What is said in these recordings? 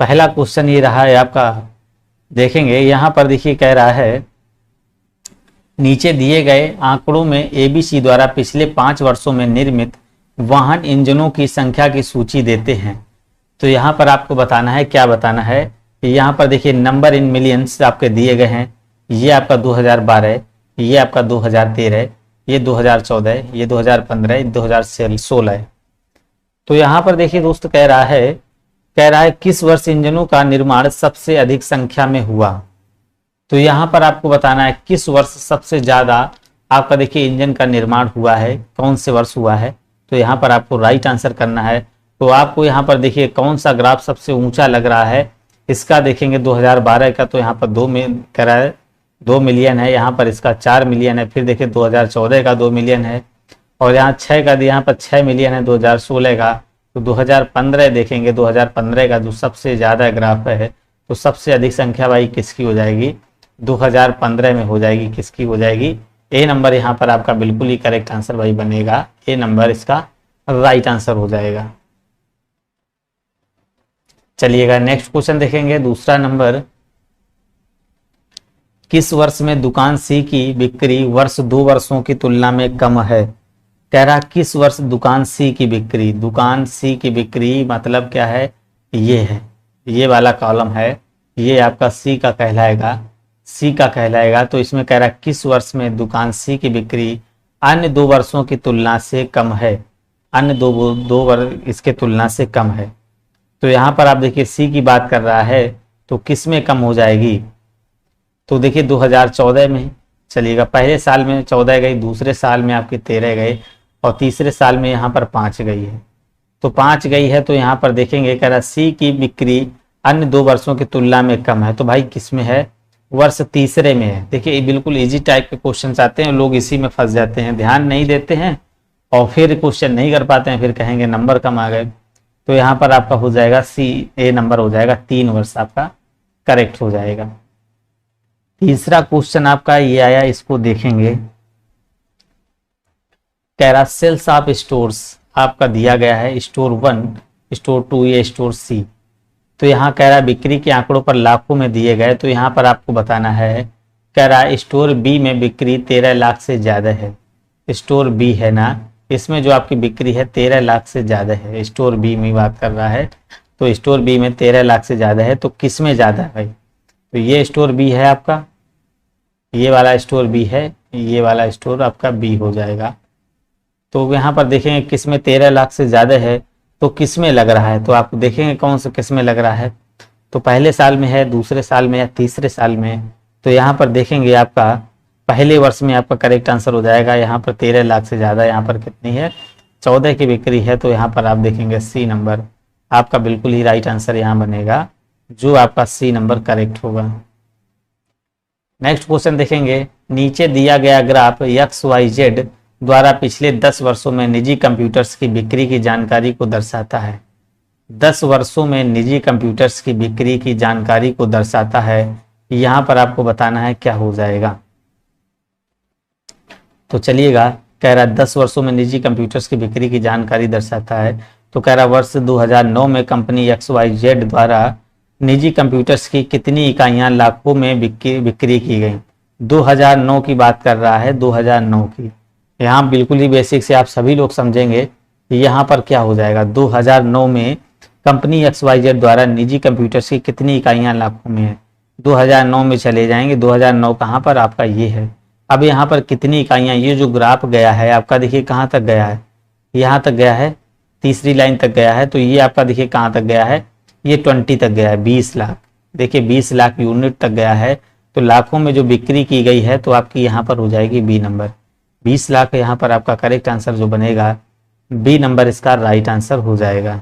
पहला क्वेश्चन ये रहा है आपका, देखेंगे यहाँ पर देखिए कह रहा है नीचे दिए गए आंकड़ों में एबीसी द्वारा पिछले 5 वर्षों में निर्मित वाहन इंजनों की संख्या की सूची देते हैं। तो यहाँ पर आपको बताना है, क्या बताना है कि यहाँ पर देखिए नंबर इन मिलियंस आपके दिए गए हैं। ये आपका 2012, ये आपका 2013, ये 2014, ये 2015, ये 2016 है। तो यहाँ पर देखिए दोस्त कह रहा है किस वर्ष इंजनों का निर्माण सबसे अधिक संख्या में हुआ। तो यहाँ पर आपको बताना है किस वर्ष सबसे ज्यादा आपका देखिए इंजन का निर्माण हुआ है, कौन से वर्ष हुआ है। तो यहाँ पर आपको राइट आंसर करना है। तो आपको यहाँ पर देखिए कौन सा ग्राफ सबसे ऊंचा लग रहा है, इसका देखेंगे 2012 का, तो यहाँ पर 2 मिलियन है, यहाँ पर इसका 4 मिलियन है। फिर देखिए 2014 का 2 मिलियन है, और यहाँ 6 का, यहाँ पर 6 मिलियन है 2016 का। तो 2015 देखेंगे, 2015 का जो सबसे ज्यादा ग्राफ है, तो सबसे अधिक संख्या भाई किसकी हो जाएगी, 2015 में हो जाएगी। किसकी हो जाएगी, ए नंबर यहाँ पर आपका बिल्कुल ही करेक्ट आंसर भाई बनेगा। ए नंबर इसका राइट आंसर हो जाएगा। चलिएगा नेक्स्ट क्वेश्चन देखेंगे। दूसरा नंबर, किस वर्ष में दुकान सी की बिक्री वर्ष 2 वर्षों की तुलना में कम है। कह रहा किस वर्ष दुकान सी की बिक्री, दुकान सी की बिक्री मतलब क्या है, ये है, ये वाला कॉलम है, ये आपका सी का कहलाएगा, सी का कहलाएगा। तो इसमें कह रहा किस वर्ष में दुकान सी की बिक्री अन्य 2 वर्षों की तुलना से कम है, अन्य दो वर्ष इसके तुलना से कम है। तो यहाँ पर आप देखिए सी की बात कर रहा है, तो किस में कम हो जाएगी, तो देखिए 2014 में। चलिएगा पहले साल में 14 गई, दूसरे साल में आपकी 13 गए, और तीसरे साल में यहाँ पर 5 गई है। तो 5 गई है, तो यहाँ पर देखेंगे कह रहा सी की बिक्री अन्य 2 वर्षों की तुलना में कम है। तो भाई किस में है, वर्ष तीसरे में है। देखिए बिल्कुल इजी टाइप के क्वेश्चन आते हैं, लोग इसी में फंस जाते हैं, ध्यान नहीं देते हैं और फिर क्वेश्चन नहीं कर पाते हैं, फिर कहेंगे नंबर कम आ गए। तो यहाँ पर आपका हो जाएगा सी, ए नंबर हो जाएगा, 3 वर्ष आपका करेक्ट हो जाएगा। तीसरा क्वेश्चन आपका ये आया, इसको देखेंगे। कह रहा सेल्स ऑफ स्टोर्स आपका दिया गया है, स्टोर 1, स्टोर 2, ये स्टोर सी। तो यहाँ कह रहा बिक्री के आंकड़ों पर लाखों में दिए गए। तो यहाँ पर आपको बताना है, कह रहा स्टोर बी में बिक्री 13 लाख से ज्यादा है। स्टोर बी है ना, इसमें जो आपकी बिक्री है 13 लाख से ज्यादा है, स्टोर बी में बात कर रहा है। तो स्टोर बी में 13 लाख से ज्यादा है, तो किस में ज्यादा है भाई, तो ये स्टोर बी है आपका, ये वाला स्टोर बी है, ये वाला स्टोर आपका बी हो जाएगा। तो यहाँ पर देखेंगे किस में 13 लाख से ज्यादा है, तो किस में लग रहा है। तो आप देखेंगे कौन सा किस में लग रहा है, तो पहले साल में है, दूसरे साल में या तीसरे साल में। तो यहाँ पर देखेंगे आपका पहले वर्ष में आपका करेक्ट आंसर हो जाएगा। यहाँ पर 13 लाख से ज्यादा, यहाँ पर कितनी है, 14 की बिक्री है। तो यहाँ पर आप देखेंगे सी नंबर आपका बिल्कुल ही राइट आंसर यहाँ बनेगा, जो आपका सी नंबर करेक्ट होगा। नेक्स्ट क्वेश्चन देखेंगे। नीचे दिया गया ग्राफ XYZ द्वारा पिछले 10 वर्षों में निजी कंप्यूटर्स की बिक्री की जानकारी को दर्शाता है। 10 वर्षों में निजी कंप्यूटर्स की बिक्री की जानकारी को दर्शाता है। यहाँ पर आपको बताना है क्या हो जाएगा। तो चलिएगा, कह रहा 10 वर्षों में निजी कंप्यूटर्स की बिक्री की जानकारी दर्शाता है। तो कह रहा वर्ष 2009 में कंपनी XYZ द्वारा निजी कंप्यूटर्स की कितनी इकाइयां लाखों में बिक्री की गई। 2009 की बात कर रहा है, 2009 की। यहाँ बिल्कुल ही बेसिक से आप सभी लोग समझेंगे कि यहाँ पर क्या हो जाएगा। 2009 में कंपनी XYZ द्वारा निजी कंप्यूटर्स की कितनी इकाइयां लाखों में है। 2009 में चले जाएंगे, 2009 कहाँ पर आपका ये है। अब यहाँ पर कितनी इकाइयां, ये जो ग्राफ गया है आपका देखिए कहाँ तक गया है, यहाँ तक गया है, तीसरी लाइन तक गया है। तो ये आपका देखिए कहाँ तक गया है, ये 20 तक गया है, 20 लाख। देखिए 20 लाख यूनिट तक गया है। तो लाखों में जो बिक्री की गई है, तो आपकी यहाँ पर हो जाएगी बी नंबर, 20 लाख। यहाँ पर आपका करेक्ट आंसर जो बनेगा बी नंबर, इसका राइट आंसर हो जाएगा।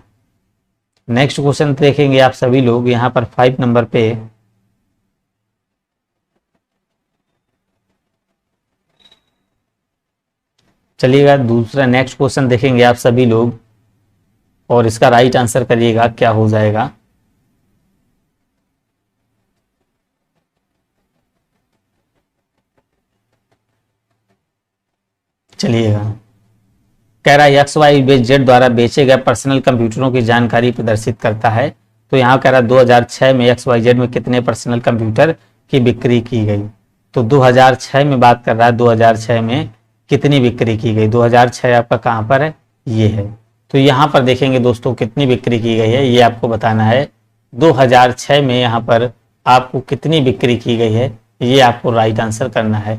नेक्स्ट क्वेश्चन देखेंगे आप सभी लोग, यहाँ पर 5 नंबर पे। चलिएगा दूसरा नेक्स्ट क्वेश्चन देखेंगे आप सभी लोग, और इसका राइट आंसर करिएगा क्या हो जाएगा। चलिएगा, कह रहा है XYZ द्वारा बेचे गए पर्सनल कंप्यूटरों की जानकारी प्रदर्शित करता है। तो यहाँ कह रहा है 2006 में XYZ में कितने पर्सनल कंप्यूटर की बिक्री की गई। तो 2006 में बात कर रहा है, 2006 में कितनी बिक्री की गई। 2006 आपका कहाँ पर है, ये है। तो यहाँ पर देखेंगे दोस्तों कितनी बिक्री की गई है, ये आपको बताना है। 2006 में यहाँ पर आपको कितनी बिक्री की गई है, ये आपको राइट आंसर करना है।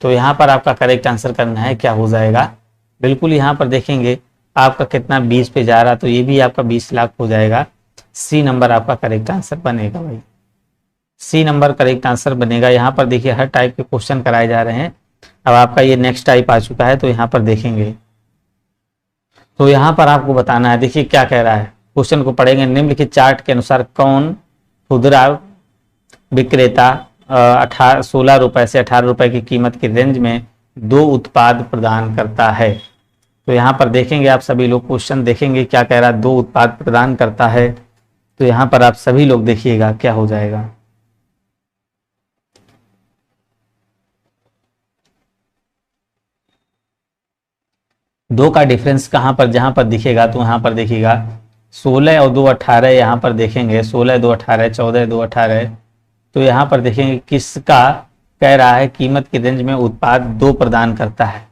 तो यहाँ पर आपका करेक्ट आंसर करना है, क्या हो जाएगा, बिल्कुल यहाँ पर देखेंगे आपका कितना 20 पे जा रहा, तो ये भी आपका 20 लाख हो जाएगा। सी नंबर आपका करेक्ट आंसर बनेगा भाई, सी नंबर करेक्ट आंसर बनेगा। यहाँ पर देखिए हर टाइप के क्वेश्चन कराए जा रहे हैं। अब आपका ये नेक्स्ट टाइप आ चुका है, तो यहाँ पर देखेंगे, तो यहाँ पर आपको बताना है, देखिए क्या कह रहा है, क्वेश्चन को पढ़ेंगे। निम्नलिखित चार्ट के अनुसार कौन खुदरा विक्रेता 16 रुपए से 18 रुपए की कीमत की रेंज में 2 उत्पाद प्रदान करता है। तो यहाँ पर देखेंगे आप सभी लोग, क्वेश्चन देखेंगे क्या कह रहा है, 2 उत्पाद प्रदान करता है। तो यहाँ पर आप सभी लोग देखिएगा क्या हो जाएगा। दो का डिफरेंस कहाँ पर, जहां पर दिखेगा तो यहाँ पर देखिएगा 16 और 2 18, यहाँ पर देखेंगे 16 2 18 14 2 18। तो यहाँ पर देखेंगे किसका कह रहा है कीमत की रेंज में उत्पाद 2 प्रदान करता है।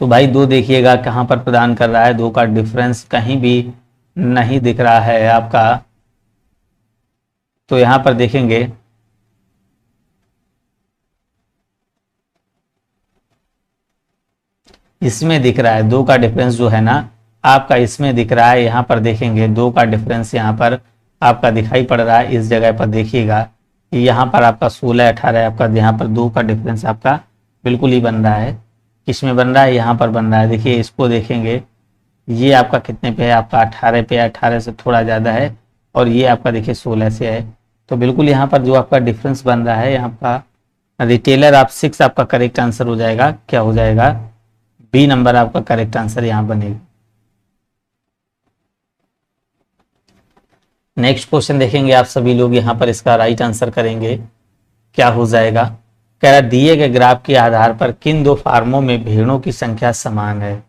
तो भाई 2 देखिएगा कहाँ पर प्रदान कर रहा है, 2 का डिफरेंस कहीं भी नहीं दिख रहा है आपका। तो यहाँ पर देखेंगे इसमें दिख रहा है 2 का डिफरेंस जो है ना आपका, इसमें दिख रहा है। यहाँ पर देखेंगे 2 का डिफरेंस यहाँ पर आपका दिखाई पड़ रहा है। इस जगह पर देखिएगा कि यहाँ पर आपका 16 18 आपका, यहाँ पर 2 का डिफरेंस आपका बिल्कुल ही बन रहा है। किसमें बन रहा है, यहाँ पर बन रहा है। देखिए इसको देखेंगे, ये आपका कितने पे है, आपका 18 पे, 18 से थोड़ा ज़्यादा है, और ये आपका देखिए 16 से है। तो बिल्कुल यहाँ पर जो आपका डिफरेंस बन रहा है, यहाँ का रिटेलर आप 6 आपका करेक्ट आंसर हो जाएगा। क्या हो जाएगा, बी नंबर आपका करेक्ट आंसर यहाँ बनेगा। नेक्स्ट क्वेश्चन देखेंगे आप सभी लोग, यहाँ पर इसका राइट आंसर करेंगे, क्या हो जाएगा। कह रहा दिए गए ग्राफ के आधार पर किन 2 फार्मों में भेड़ों की संख्या समान है।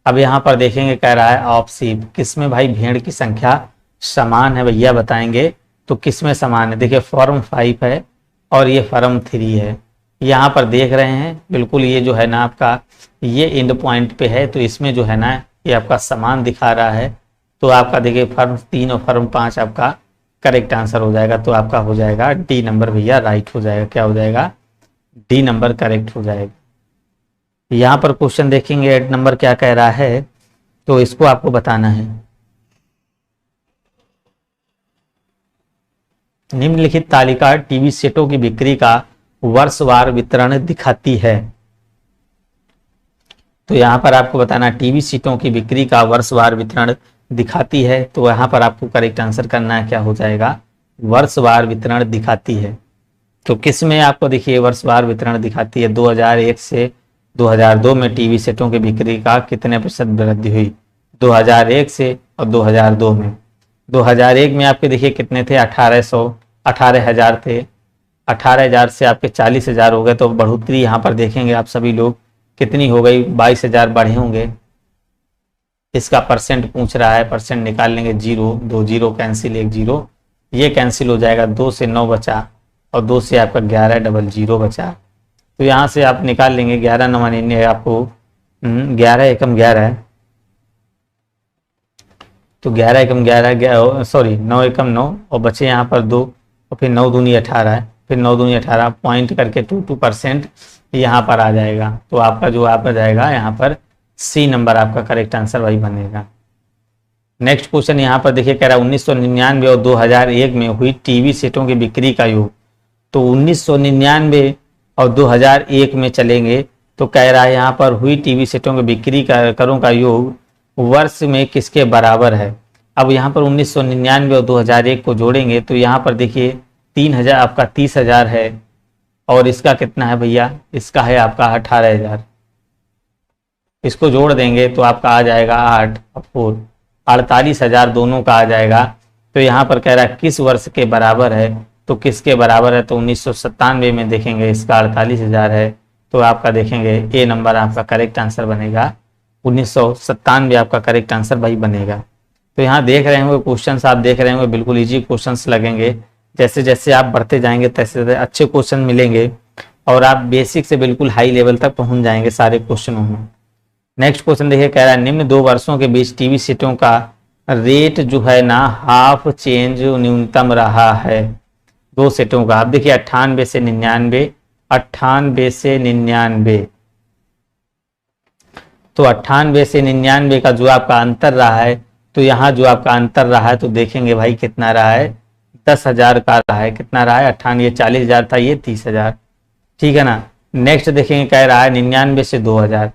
अब यहाँ पर देखेंगे कह रहा है ऑफ शीप, किसमें भाई भेड़ की संख्या समान है, भैया बताएंगे। तो किसमें समान है, देखिए फॉर्म 5 है और ये फॉर्म 3 है। यहाँ पर देख रहे हैं बिल्कुल ये जो है ना आपका ये एंड पॉइंट पे है, तो इसमें जो है ना ये आपका समान दिखा रहा है। तो आपका देखिए फॉर्म 3 और फॉर्म 5 आपका करेक्ट आंसर हो जाएगा। तो आपका हो जाएगा डी नंबर भैया राइट हो जाएगा। क्या हो जाएगा, डी नंबर करेक्ट हो जाएगा। यहाँ पर क्वेश्चन देखेंगे 8 नंबर क्या कह रहा है, तो इसको आपको बताना है। निम्नलिखित तालिका टीवी सेटों की बिक्री का वर्षवार वितरण दिखाती है। तो यहाँ पर आपको बताना टीवी सीटों की बिक्री का वर्षवार वितरण दिखाती है। तो यहाँ पर आपको करेक्ट आंसर करना है, क्या हो जाएगा, वर्षवार वितरण दिखाती है। तो किस में आपको देखिए वर्षवार वितरण दिखाती है, 2001 से 2002 में टीवी सेटों की बिक्री का कितने प्रतिशत वृद्धि हुई। 2001 से और 2002 में, 2001 में आपके देखिए कितने थे, 18,000 थे। 18,000 से आपके 40,000 हो गए। तो बढ़ोतरी यहाँ पर देखेंगे आप सभी लोग कितनी हो गई, 22,000 बढ़े होंगे। इसका परसेंट पूछ रहा है, परसेंट निकाल लेंगे 0, 2 0 कैंसिल, 1 0 ये कैंसिल हो जाएगा। 2 से 9 बचा और 2 से आपका 11 डबल 0 बचा। तो यहाँ से आप निकाल लेंगे 11 9 99 आपको 11 एकम 11, तो 11 एकम 11 सॉरी 9 एकम 9 और बचे यहाँ पर 2 और फिर 9 दूनी 18 है, फिर 9 दूनी 18 पॉइंट करके 2% यहाँ पर आ जाएगा। तो आपका जो आप आ जाएगा यहाँ पर सी नंबर आपका करेक्ट आंसर वही बनेगा। नेक्स्ट क्वेश्चन यहाँ पर देखिए कह रहा है 1999 और 2001 में हुई टीवी सेटों की बिक्री का योग। तो 1999 और 2001 में चलेंगे तो कह रहा है यहाँ पर हुई टीवी सेटों की बिक्री करों का योग वर्ष में किसके बराबर है। अब यहाँ पर 1999 और 2001 को जोड़ेंगे तो यहाँ पर देखिए 3000 आपका 30,000 है और इसका कितना है भैया, इसका है आपका 18,000। इसको जोड़ देंगे तो आपका आ जाएगा 8 और 4 48,000 दोनों का आ जाएगा। तो यहाँ पर कह रहा है किस वर्ष के बराबर है, तो किसके बराबर है, तो 1997 में देखेंगे इसका 48,000 है। तो आपका देखेंगे ए नंबर आपका करेक्ट आंसर बनेगा, 1997 आपका करेक्ट आंसर भाई बनेगा। तो यहाँ देख रहे होंगे क्वेश्चंस, आप देख रहे होंगे बिल्कुल इजी क्वेश्चंस लगेंगे। जैसे जैसे आप बढ़ते जाएंगे तैसे तैसे अच्छे क्वेश्चन मिलेंगे और आप बेसिक से बिल्कुल हाई लेवल तक पहुंच जाएंगे सारे क्वेश्चनों में। नेक्स्ट क्वेश्चन देखिए, कह रहा है निम्न 2 वर्षों के बीच टीवी सेटों का रेट जो है ना हाफ चेंज न्यूनतम रहा है 2 सेटों का। आप देखिए 98 से 99, 98 से 99, तो 98 से 99 का जो आपका अंतर रहा है, तो यहाँ जो आपका अंतर रहा है तो देखेंगे भाई कितना रहा है, 10,000 का रहा है। कितना रहा है, 98 40,000 था, ये 30,000, ठीक है ना। नेक्स्ट देखेंगे, कह रहा है 99 से 2000,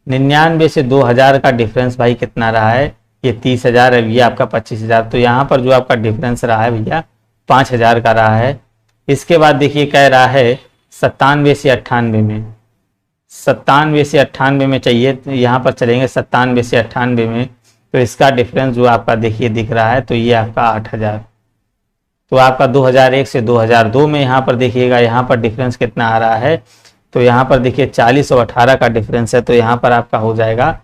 99 से 2000 का डिफरेंस भाई कितना रहा है, ये 30,000 है, ये आपका 25,000। तो यहाँ पर जो आपका डिफरेंस रहा है भैया 5,000 का रहा है। इसके बाद देखिए कह रहा है 97 से 98 में, 97 से 98 में चाहिए, तो यहाँ पर चलेंगे 97 से 98 में, तो इसका डिफरेंस जो आपका देखिए दिख रहा है, तो ये आपका 8,000। तो आपका 2001 से 2002 में यहाँ पर देखिएगा, यहाँ पर डिफरेंस कितना आ रहा है, तो यहाँ पर देखिए 40 और 18 का डिफरेंस है, तो यहाँ पर आपका हो जाएगा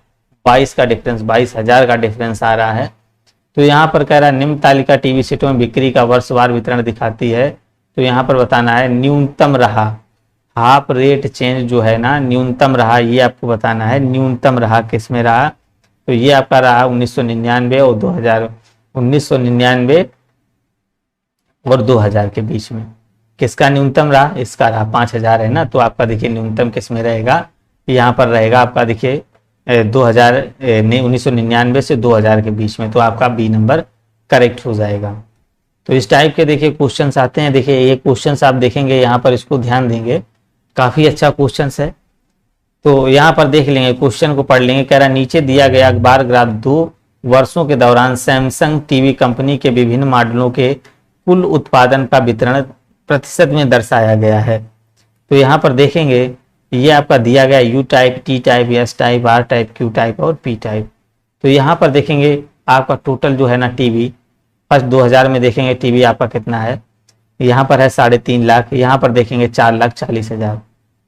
22 का डिफरेंस, 22,000 का डिफरेंस आ रहा है। तो यहाँ पर कह रहा है निम्न तालिका टीवी सेटों में बिक्री का वर्षवार वितरण दिखाती है, तो यहाँ पर बताना है न्यूनतम रहा, हाफ रेट चेंज जो है ना न्यूनतम रहा, ये आपको बताना है न्यूनतम रहा किस में रहा। तो ये आपका रहा 1999 और 2000, 1999 और 2000 के बीच में। किसका न्यूनतम रहा, इसका रहा 5,000 है ना। तो आपका देखिए न्यूनतम किस में रहेगा, यहाँ पर रहेगा आपका देखिए 1999 से 2000 के बीच में। तो आपका बी नंबर करेक्ट हो जाएगा। तो इस टाइप के देखिए क्वेश्चंस आते हैं। देखिए ये क्वेश्चंस आप देखेंगे यहाँ पर, इसको ध्यान देंगे, काफी अच्छा क्वेश्चंस है। तो यहाँ पर देख लेंगे, क्वेश्चन को पढ़ लेंगे। कह रहा नीचे दिया गया बार ग्राफ 2 वर्षों के दौरान सैमसंग टीवी कंपनी के विभिन्न मॉडलों के कुल उत्पादन का वितरण प्रतिशत में दर्शाया गया है। तो यहाँ पर देखेंगे ये आपका दिया गया U type, T type, S type, R type, Q type और पी टाइप। तो यहाँ पर देखेंगे आपका टोटल जो है ना टीवी, फर्स्ट 2000 में देखेंगे टीवी आपका कितना है, यहाँ पर है 3.5 लाख, यहाँ पर देखेंगे 4,40,000।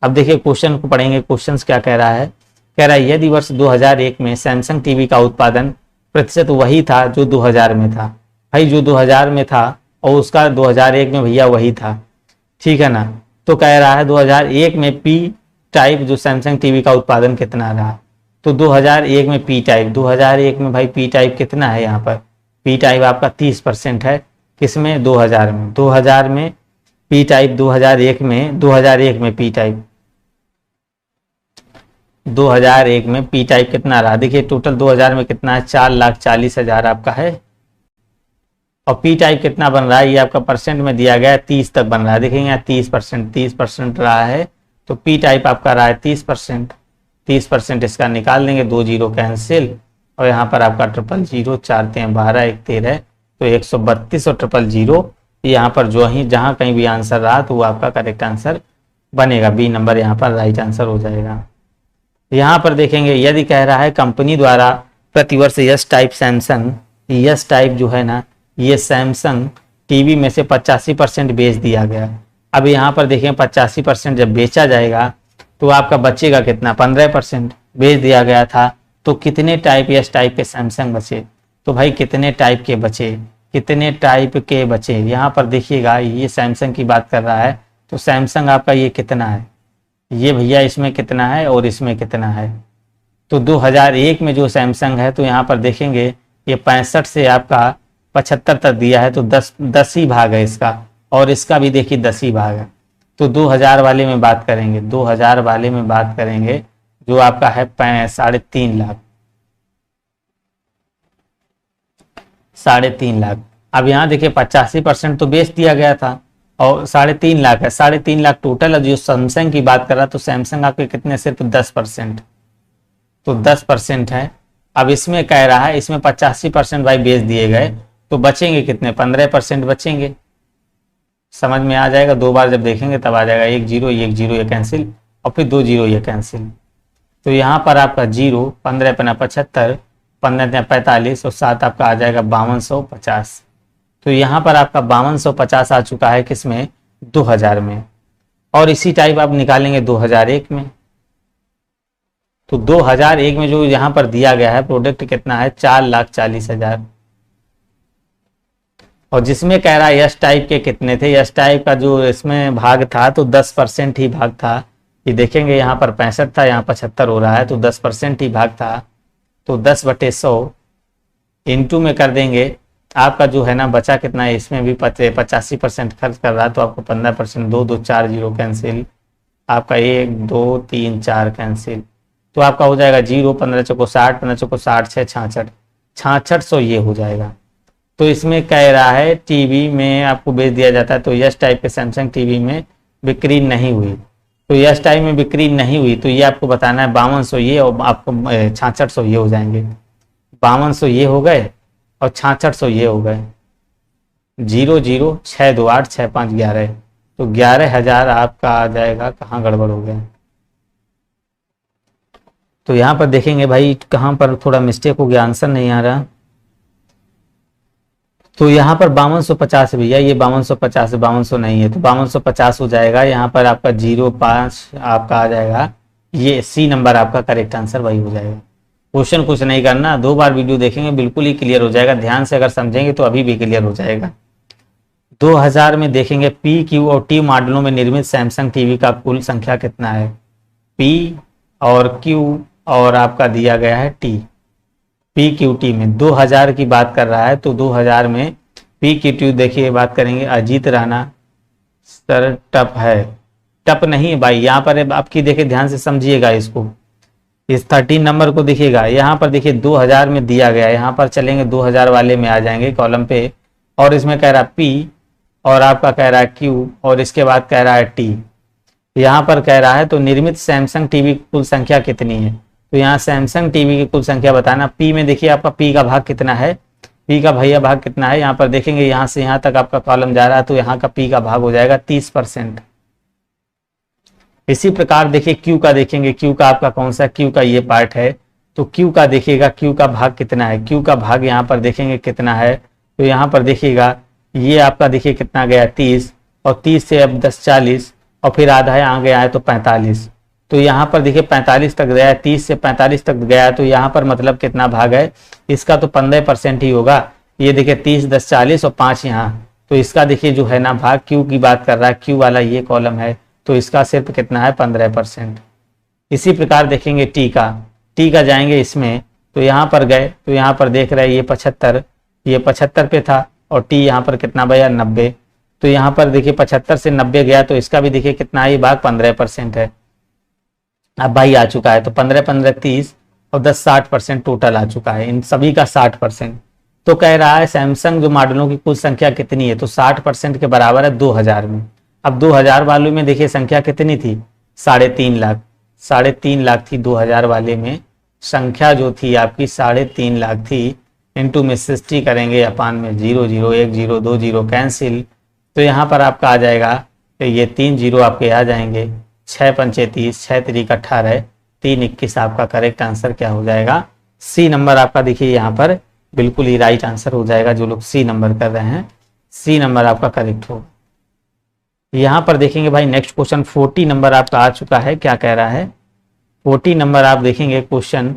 अब देखिए क्वेश्चन को पढ़ेंगे, क्वेश्चन क्या कह रहा है। कह रहा है यदि वर्ष 2001 में सैमसंग टीवी का उत्पादन प्रतिशत वही था जो 2000 में था, भाई जो 2000 में था और उसका 2001 में भैया वही था, ठीक है ना। तो कह रहा है 2001 में पी टाइप जो सैमसंग टीवी का उत्पादन कितना रहा, तो 2001 में पी टाइप, 2001 में भाई पी टाइप कितना है, यहाँ पर पी टाइप आपका 30% है, किसमें 2000 में, 2000 में पी टाइप, 2001 में पी टाइप, 2001 में पी टाइप कितना रहा, देखिए टोटल 2000 में कितना है, 4,40,000 आपका है। और पी टाइप कितना बन रहा है, ये आपका परसेंट में दिया गया है 30 तक बन रहा है, देखेंगे यहाँ 30% रहा है, तो पी टाइप आपका रहा है 30%, 30% इसका निकाल देंगे, 2 जीरो कैंसिल, और यहाँ पर आपका 000, 4 × 12 1 13, तो 132 और 000, यहाँ पर जो ही जहाँ कहीं भी आंसर रहा तो वो आपका करेक्ट आंसर बनेगा, बी नंबर यहाँ पर राइट आंसर हो जाएगा। यहाँ पर देखेंगे यदि कह रहा है कंपनी द्वारा प्रतिवर्ष yes type Samsung, yes type जो है ना ये सैमसंग टीवी में से 85% बेच दिया गया। अब यहाँ पर देखें 85% जब बेचा जाएगा तो आपका बचेगा कितना, 15% बेच दिया गया था, तो कितने टाइप यस टाइप के सैमसंग बचे, तो भाई कितने टाइप के बचे, कितने टाइप के बचे। यहाँ पर देखिएगा ये सैमसंग की बात कर रहा है, तो सैमसंग आपका ये कितना है, ये भैया इसमें कितना है और इसमें कितना है। तो 2001 में जो सैमसंग है, तो यहाँ पर देखेंगे ये 65 से आपका 75 तक दिया है, तो 10 ही भाग है इसका, और इसका भी देखिए 10 ही भाग है। तो 2000 वाले में बात करेंगे, 2000 वाले में बात करेंगे जो आपका है 3.5 लाख, 3.5 लाख। अब यहाँ देखिए 85% तो बेच दिया गया था और 3.5 लाख है, 3.5 लाख टोटल है। जो सैमसंग की बात कर रहा तो सैमसंग आपके कितने, सिर्फ 10%, तो 10% है। अब इसमें कह रहा है इसमें 85% भाई बेच दिए गए, तो बचेंगे कितने, 15% बचेंगे। समझ में आ जाएगा, 2 बार जब देखेंगे तब आ जाएगा, 1 0 1 0 ये कैंसिल और फिर 2 0 ये कैंसिल। तो यहाँ पर आपका 0, 15 × 75, 15 × 45 और 7 आपका आ जाएगा 5250। तो यहाँ पर आपका 5250 आ चुका है किसमें, 2000 में। और इसी टाइप आप निकालेंगे 2001 में, तो 2001 में जो यहाँ पर दिया गया है प्रोडक्ट कितना है, 4,40,000, और जिसमें कह रहा है यस टाइप के कितने थे, यस टाइप का जो इसमें भाग था तो 10% ही भाग था। ये देखेंगे यहाँ पर 65 था, यहाँ 75 हो रहा है, तो 10% ही भाग था। तो 10/100 इंटू में कर देंगे, आपका जो है ना बचा कितना है, इसमें भी 85% खर्च कर रहा है तो आपको 15%, 2 2 4 0 कैंसिल, आपका 1 2 3 4 कैंसिल, तो आपका हो जाएगा 0, 15 चौको 60, 15 चौको 60, 6 66, 6600 ये हो जाएगा। तो इसमें कह रहा है टीवी में आपको बेच दिया जाता है, तो यस टाइप के सैमसंग टीवी में बिक्री नहीं हुई, तो यस टाइप में बिक्री नहीं हुई, तो ये आपको बताना है 5200 ये और आपको 6600 ये हो जाएंगे। 5200 ये हो गए और 6600 ये हो गए। 0 0 6 2 8 6 5 11, तो 11,000 आपका आ जाएगा। कहाँ गड़बड़ हो गया, तो यहाँ पर देखेंगे भाई कहाँ पर थोड़ा मिस्टेक हो गया, आंसर नहीं आ रहा। तो यहाँ पर 5250 है भैया, ये 5250 है, 5200 नहीं है, तो 5250 हो जाएगा। यहाँ पर आपका 05 आपका आ जाएगा, ये सी नंबर आपका करेक्ट आंसर वही हो जाएगा। क्वेश्चन कुछ नहीं करना, 2 बार वीडियो देखेंगे बिल्कुल ही क्लियर हो जाएगा, ध्यान से अगर समझेंगे तो अभी भी क्लियर हो जाएगा। 2000 में देखेंगे पी क्यू और टी मॉडलों में निर्मित सैमसंग टीवी का कुल संख्या कितना है। पी और क्यू और आपका दिया गया है टी, पी क्यू टी में 2000 की बात कर रहा है, तो 2000 में पी क्यू टी देखिए बात करेंगे। अजीत राणा सर टप है, टप नहीं है भाई, यहाँ पर आपकी देखिए ध्यान से समझिएगा इसको, इस 13 नंबर को देखिएगा, यहाँ पर देखिए 2000 में दिया गया है, यहाँ पर चलेंगे 2000 वाले में आ जाएंगे कॉलम पे, और इसमें कह रहा है पी और आपका कह रहा है क्यू और इसके बाद कह रहा है टी, यहाँ पर कह रहा है तो निर्मित सैमसंग टीवी की कुल संख्या कितनी है। तो यहाँ सैमसंग टीवी की कुल संख्या बताना। पी में देखिए आपका पी का भाग कितना है, पी का भैया भाग कितना है, यहाँ पर देखेंगे यहाँ से यहाँ तक आपका कॉलम जा रहा है, तो यहाँ का पी का भाग हो जाएगा 30%। इसी प्रकार देखिए क्यू का देखेंगे, क्यू का आपका कौन सा, क्यू का ये पार्ट है, तो क्यू का देखिएगा क्यू का भाग कितना है, क्यू का भाग यहाँ पर देखेंगे कितना है, तो यहाँ पर देखिएगा ये आपका देखिए कितना गया 30, और 30 से अब 10 40 और फिर आधा है आ गया है तो 45, तो यहाँ पर देखिए 45 तक गया है, 30 से 45 तक गया है, तो यहाँ पर मतलब कितना भाग है इसका, तो 15% ही होगा। ये देखिए 30 10 40 और 5 यहाँ, तो इसका देखिए जो है ना भाग क्यू की बात कर रहा है, क्यू वाला ये कॉलम है, तो इसका सिर्फ कितना है 15%। इसी प्रकार देखेंगे टी का जाएंगे इसमें, तो यहाँ पर गए तो यहाँ पर देख रहे हैं ये 75, ये 75 पे था, और टी यहाँ पर कितना भैया 90, तो यहाँ पर देखिए 75 से 90 गया, तो इसका भी देखिए कितना है भाग 15% है। अब भाई आ चुका है, तो 15 15 30 और 10 60% टोटल आ चुका है, इन सभी का 60%। तो कह रहा है सैमसंग जो मॉडलों की कुल संख्या कितनी है, तो 60% के बराबर है 2000 में। अब 2000 वालों में देखिए संख्या कितनी थी, 3.5 लाख, 3.5 लाख थी 2000 वाले में संख्या जो थी आपकी 3.5 लाख थी, इंटू में 60 करेंगे, अपान में 0 0 1 0 2 0 कैंसिल, तो यहाँ पर आपका आ जाएगा, तो ये 3 0 आपके आ जाएंगे, 6 पंचे 30, 6 3 18, 3 21 आपका करेक्ट आंसर क्या हो जाएगा, सी नंबर आपका देखिए यहाँ पर बिल्कुल ही राइट आंसर हो जाएगा। जो लोग सी नंबर कर रहे हैं सी नंबर आपका करेक्ट होगा। यहाँ पर देखेंगे भाई नेक्स्ट क्वेश्चन 40 नंबर आपका आ चुका है, क्या कह रहा है 40 नंबर आप देखेंगे क्वेश्चन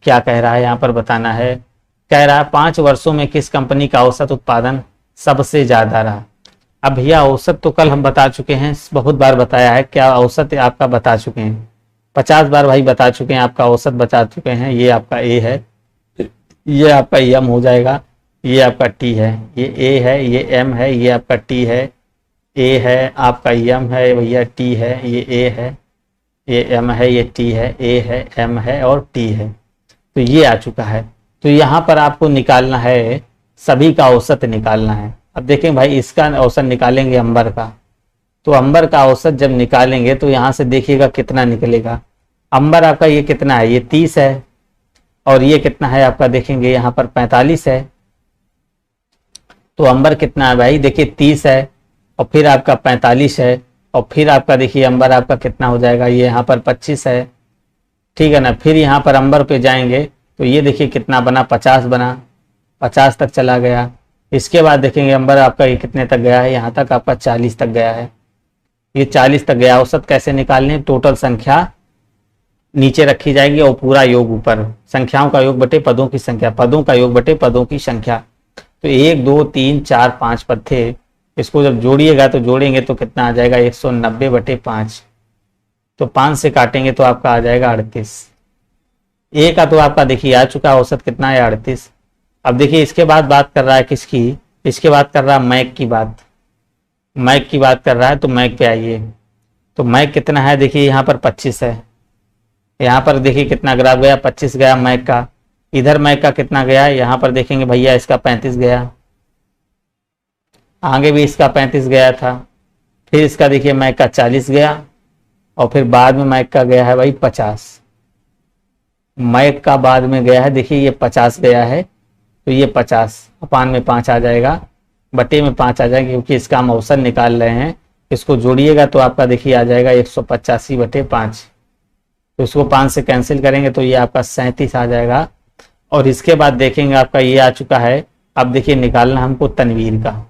क्या कह रहा है, यहाँ पर बताना है। कह रहा है 5 वर्षों में किस कंपनी का औसत उत्पादन सबसे ज्यादा रहा। अब भैया औसत तो कल हम बता चुके हैं, बहुत बार बताया है, क्या औसत आपका बता चुके हैं, 50 बार भाई बता चुके हैं, आपका औसत बता चुके हैं। ये आपका ए है, ये आपका एम हो जाएगा, ये आपका टी है, ये ए है, ये एम है, ये आपका टी है, ए है आपका एम है भैया, टी है, ये ए है, ये एम है, ये टी है, ए है, एम है और टी है, तो ये आ चुका है। तो यहाँ पर आपको निकालना है, सभी का औसत निकालना है। अब देखें भाई इसका औसत निकालेंगे अंबर का, तो अंबर का औसत जब निकालेंगे तो यहाँ से देखिएगा कितना निकलेगा। अंबर आपका ये कितना है, ये 30 है, और ये कितना है आपका देखेंगे यहाँ पर 45 है, तो अंबर कितना है भाई देखिए 30 है, और फिर आपका 45 है, और फिर आपका देखिए अंबर आपका कितना हो जाएगा, ये यहाँ पर 25 है, ठीक है ना। फिर यहाँ पर अंबर पे जाएंगे तो ये देखिए कितना बना 50 बना, 50 तक चला गया। इसके बाद देखेंगे अंबर आपका ये कितने तक गया है, यहाँ तक आपका 40 तक गया है, ये 40 तक गया। औसत कैसे निकालने, टोटल संख्या नीचे रखी जाएगी और पूरा योग ऊपर, संख्याओं का योग बटे पदों की संख्या, पदों का योग बटे पदों की संख्या। तो 1 2 3 4 5 पद थे, इसको जब जोड़िएगा तो जोड़ेंगे तो कितना आ जाएगा 190/5। तो 5 से काटेंगे तो आपका आ जाएगा 38। ए का तो आपका देखिए आ चुका, औसत कितना है 38। अब देखिए इसके बाद बात कर रहा है किसकी, इसके बाद कर रहा है मैक की बात, मैक की बात कर रहा है। तो मैक पे आइए, तो मैक कितना है, देखिए यहाँ पर 25 है, यहाँ पर देखिए कितना ग्राफ गया 25 गया मैक का। इधर मैक का कितना गया, यहाँ पर देखेंगे भैया इसका 35 गया, आगे भी इसका 35 गया था, फिर इसका देखिए मैक का 40 गया, और फिर बाद में मैक का गया है भाई 50। मैक का बाद में गया है, देखिए ये 50 गया है, तो ये 50 अपान में 5 आ जाएगा, बटे में 5 आ जाएगा, क्योंकि इसका हम औसत निकाल रहे हैं। इसको जोड़िएगा तो आपका देखिए आ जाएगा 185/5। तो इसको 5 से कैंसिल करेंगे तो ये आपका 37 आ जाएगा। और इसके बाद देखेंगे आपका ये आ चुका है। अब देखिए निकालना हमको तनवीर का,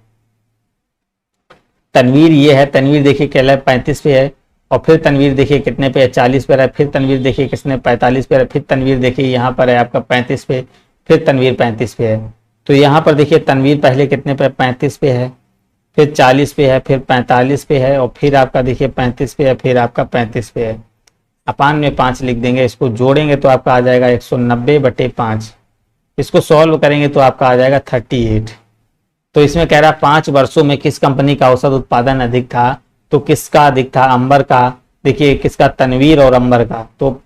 तनवीर ये है, तनवीर देखिए क्या 35 पे है, और फिर तनवीर देखिए कितने पे है 40 पे है, फिर तनवीर देखिए किसने 45 पे है, फिर तनवीर देखिए यहाँ पर है आपका 35 पे, फिर तनवीर 35 पे है। तो यहाँ पर देखिए तनवीर पहले कितने पे 35 पे है, फिर 40 पे है, फिर 45 पे है, और फिर आपका देखिए 35 पे है, फिर आपका 35 पे है। अपान में 5 लिख देंगे, इसको जोड़ेंगे तो आपका आ जाएगा 190/5। इसको सॉल्व करेंगे तो आपका आ जाएगा 38। तो इसमें कह रहा है 5 वर्षों में किस कंपनी का औसत उत्पादन अधिक था, तो किसका अधिक था, अंबर का। देखिए किसका, तनवीर और अंबर का। तो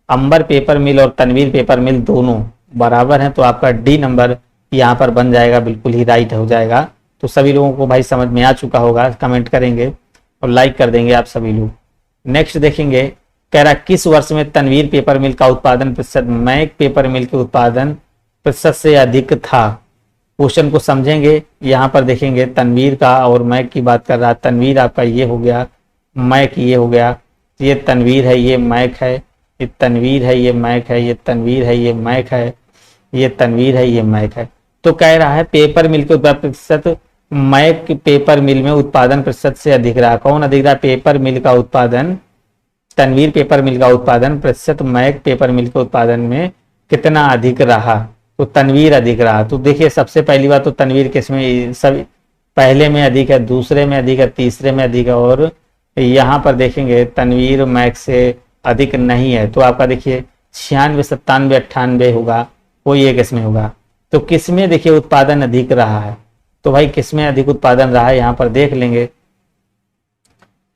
अंबर पेपर मिल और तनवीर पेपर मिल दोनों बराबर हैं, तो आपका डी नंबर यहाँ पर बन जाएगा, बिल्कुल ही राइट हो जाएगा। तो सभी लोगों को भाई समझ में आ चुका होगा, कमेंट करेंगे और लाइक कर देंगे आप सभी लोग। नेक्स्ट देखेंगे, कह रहा किस वर्ष में तनवीर पेपर मिल का उत्पादन प्रतिशत मैक पेपर मिल के उत्पादन प्रतिशत से अधिक था। क्वेश्चन को समझेंगे, यहाँ पर देखेंगे तनवीर का और मैक की बात कर रहा है। तनवीर आपका ये हो गया, मैक ये हो गया, ये तनवीर है, ये मैक है, ये तनवीर है, ये मैक है, ये तनवीर है, ये मैक है, ये तनवीर है, ये मैक है। तो कह रहा है पेपर मिल के उत्पादन प्रतिशत मैक पेपर मिल में उत्पादन प्रतिशत से अधिक रहा। कौन अधिक रहा, पेपर मिल का उत्पादन, तनवीर पेपर मिल का उत्पादन प्रतिशत मैक पेपर मिल के उत्पादन में कितना अधिक रहा, तो तनवीर अधिक रहा। तो देखिए सबसे पहली बात तो तनवीर किसमें, सब पहले में अधिक है, दूसरे में अधिक है, तीसरे में अधिक है, और यहाँ पर देखेंगे तनवीर मैक से अधिक नहीं है। तो आपका देखिए 96 97 98 होगा, कोई एक इसमें होगा। तो किसमें देखिए उत्पादन अधिक रहा है, तो भाई किसमें अधिक उत्पादन रहा है, यहाँ पर देख लेंगे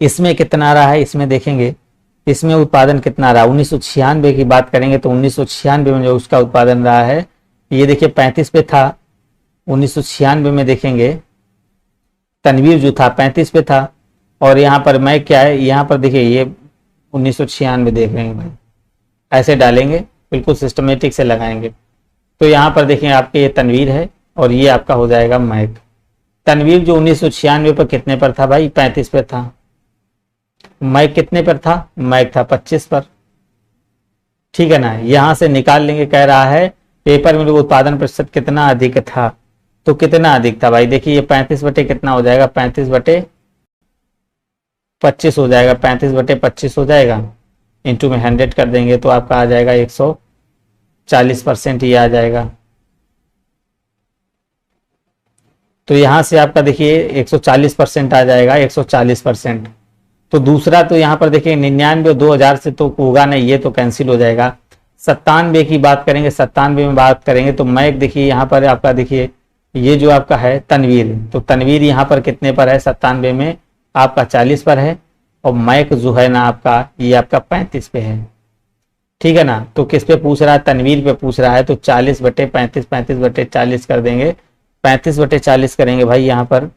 इसमें कितना रहा है। इसमें देखेंगे इसमें उत्पादन कितना रहा, 1996 की बात करेंगे तो 1996 में जो उसका उत्पादन रहा है, ये देखिए 35 पे था 1996 में। देखेंगे तनवीर जो था 35 पे था, और यहाँ पर मैं क्या है, यहाँ पर देखिए ये 1996 देख रहे हैं भाई, ऐसे डालेंगे बिल्कुल सिस्टमेटिक से लगाएंगे। तो यहाँ पर देखें आपके ये तनवीर है और ये आपका हो जाएगा मैक। तनवीर जो 1996 पर कितने पर था भाई, 35 पर था। मैक कितने पर था, मैक था 25 पर, ठीक है ना। यहां से निकाल लेंगे, कह रहा है पेपर मिल उत्पादन प्रतिशत कितना अधिक था, तो कितना अधिक था भाई, देखिए ये 35 बटे कितना हो जाएगा, 35/25 हो जाएगा, 35/25 हो जाएगा, इंटू में 100 कर देंगे तो आपका आ जाएगा 140%, ये आ जाएगा। तो यहां से आपका देखिए 140% आ जाएगा, 140%। तो दूसरा तो यहाँ पर देखिए 99 और 2000 से तो होगा नहीं, ये तो कैंसिल हो जाएगा। 97 की बात करेंगे, 97 में बात करेंगे तो मैक देखिए यहाँ पर आपका देखिए ये जो आपका है तनवीर, तो तनवीर यहाँ पर कितने पर है, 97 में आपका 40 पर है, और मैक जो है ना आपका ये आपका 35 पे है, ठीक है ना। तो किस पे पूछ रहा है, तनवीर पे पूछ रहा है, तो 40/35, 35/40 कर देंगे, 35/40 करेंगे भाई यहाँ पर।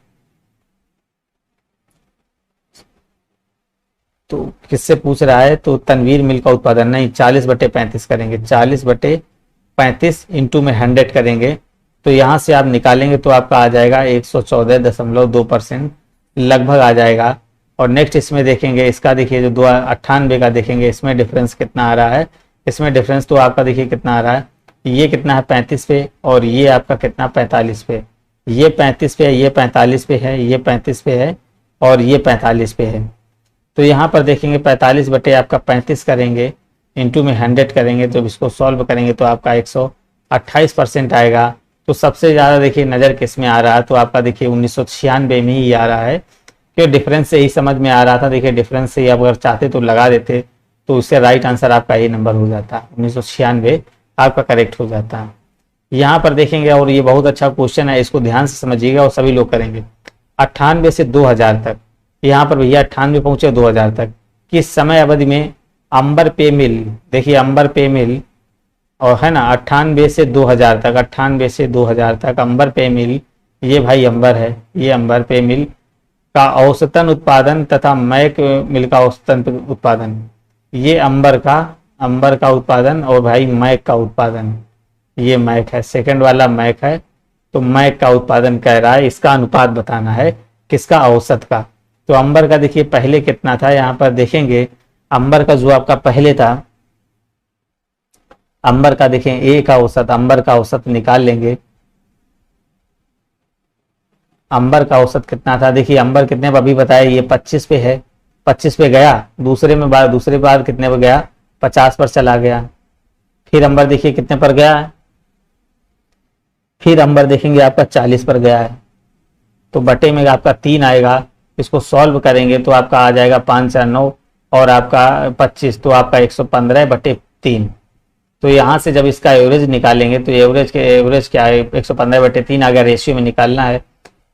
तो किससे पूछ रहा है, तो तनवीर मिल का उत्पादन नहीं, 40/35 करेंगे, 40/35 इंटू में 100 करेंगे। तो यहां से आप निकालेंगे तो आपका आ जाएगा 114.2% लगभग आ जाएगा। और नेक्स्ट इसमें देखेंगे, इसका देखिए जो 98 का देखेंगे, इसमें डिफरेंस कितना आ रहा है। इसमें डिफरेंस तो आपका देखिए कितना आ रहा है, ये कितना है 35 पे, और ये आपका कितना 45 पे, ये 35 पे है, ये 45 पे है, ये 35 पे है, और ये 45 पे है। तो यहाँ पर देखेंगे 45 बटे आपका 35 करेंगे, इंटू में 100 करेंगे, तो इसको सॉल्व करेंगे तो आपका 128% आएगा। तो सबसे ज़्यादा देखिए नज़र किस में आ रहा है, तो आपका देखिए 1996 में ही आ रहा है, कि डिफरेंस से ही समझ में आ रहा था। देखिए डिफरेंस से ही आप अगर चाहते तो लगा देते, तो उससे राइट आंसर आपका ये नंबर हो जाता, 1996 आपका करेक्ट हो जाता। यहाँ पर देखेंगे, और ये बहुत अच्छा क्वेश्चन है, इसको ध्यान से समझिएगा और सभी लोग करेंगे। 98 से 2000 तक, यहाँ पर भैया 98 पहुंचे 2000 तक, किस समय अवधि में अंबर पे मिल, देखिए अंबर पे मिल और है ना 98 से 2000 तक, 98 से 2000 तक अंबर पे मिल, ये भाई अंबर है, ये अंबर पे मिल का औसतन उत्पादन तथा मैक मिल का औसतन उत्पादन, ये अंबर का उत्पादन और भाई मैक का उत्पादन, ये मैक है, सेकंड वाला मैक है, तो मैक का उत्पादन कह रहा है, इसका अनुपात बताना है किसका, औसत का। तो अंबर का देखिए पहले कितना था, यहाँ पर देखेंगे अंबर का जो आपका पहले था, अंबर का देखें ए का औसत, अंबर का औसत निकाल लेंगे, अंबर का औसत कितना था, देखिए अंबर कितने पर अभी बताया, ये 25 पे है, 25 पे गया, दूसरे बार कितने पर गया, 50 पर चला गया, फिर अंबर देखिए कितने पर गया है, फिर अंबर देखेंगे आपका 40 पर गया है, तो बटे में आपका 3 आएगा, इसको सॉल्व करेंगे तो आपका आ जाएगा 5 4 9 और आपका 25, तो आपका 115 बटे 3। तो यहाँ से जब इसका एवरेज निकालेंगे तो एवरेज क्या है, 115 बटे 3 आ गया, रेशियो में निकालना है।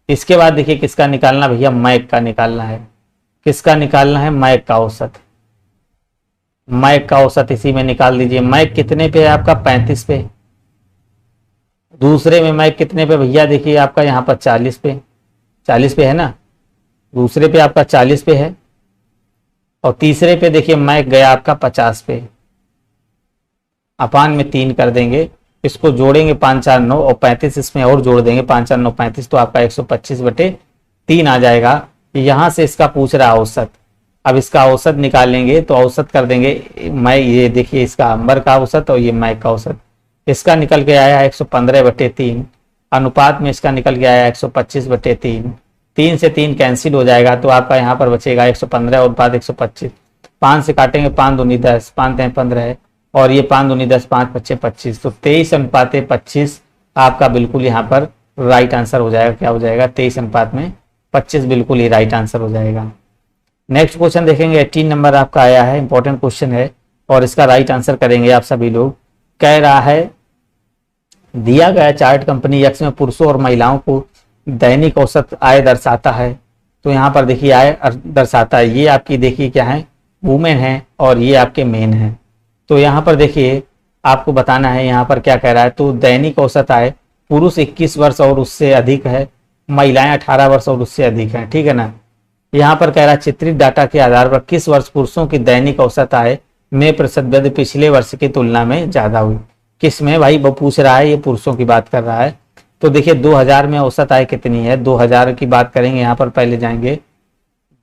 इसके बाद देखिए किसका निकालना भैया, मैक का निकालना है, किसका निकालना है, मैक का औसत, मैक का औसत इसी में निकाल दीजिए। मैक कितने पे है आपका, 35 पे, दूसरे में मैक कितने पे भैया, देखिए आपका यहाँ पर 40 पे, 40 पे है ना, दूसरे पे आपका 40 पे है, और तीसरे पे देखिए मैक गया आपका 50 पे, अपान में 3 कर देंगे, इसको जोड़ेंगे 5 4 9 और 35 इसमें और जोड़ देंगे, 5 4 9 35, तो आपका 125 बटे 3 आ जाएगा। यहाँ से इसका पूछ रहा औसत, अब इसका औसत निकालेंगे तो औसत कर देंगे, मैं ये देखिए इसका अंबर का औसत और ये मैक का औसत, इसका निकल के आया 115 बटे 3, अनुपात में इसका निकल के आया 125 बटे 3, 3 से 3 कैंसिल हो जाएगा, तो आपका यहाँ पर बचेगा 115 और अनुपात 125, 5 से काटेंगे 5 दूनी 10, 5 3 15 और ये 5 दूनी 10, 5 5 25, तो 23 अनुपात 25 आपका बिल्कुल यहाँ पर राइट आंसर हो जाएगा। क्या हो जाएगा, 23 अनुपात में 25 बिल्कुल ही राइट आंसर हो जाएगा। नेक्स्ट क्वेश्चन देखेंगे, 18 नंबर आपका आया है, इंपॉर्टेंट क्वेश्चन है और इसका राइट आंसर करेंगे आप सभी लोग। कह रहा है दिया गया चार्ट कंपनी एक्स में पुरुषों और महिलाओं को दैनिक औसत आय दर्शाता है, तो यहाँ पर देखिए आय दर्शाता है, ये आपकी देखिए क्या है, वुमेन है और ये आपके मेन है। तो यहाँ पर देखिए आपको बताना है, यहाँ पर क्या कह रहा है, तो दैनिक औसत आय पुरुष 21 वर्ष और उससे अधिक है, महिलाएं 18 वर्ष और उससे अधिक हैं, ठीक है ना। यहाँ पर कह रहा है चित्रित डाटा के आधार पर किस वर्ष पुरुषों की दैनिक औसत आय में प्रतिशत वृद्धि पिछले वर्ष की तुलना में ज्यादा हुई, किस में भाई वो पूछ रहा है, ये पुरुषों की बात कर रहा है। तो देखिए 2000 में औसत आय कितनी है, 2000 की बात करेंगे, यहाँ पर पहले जाएंगे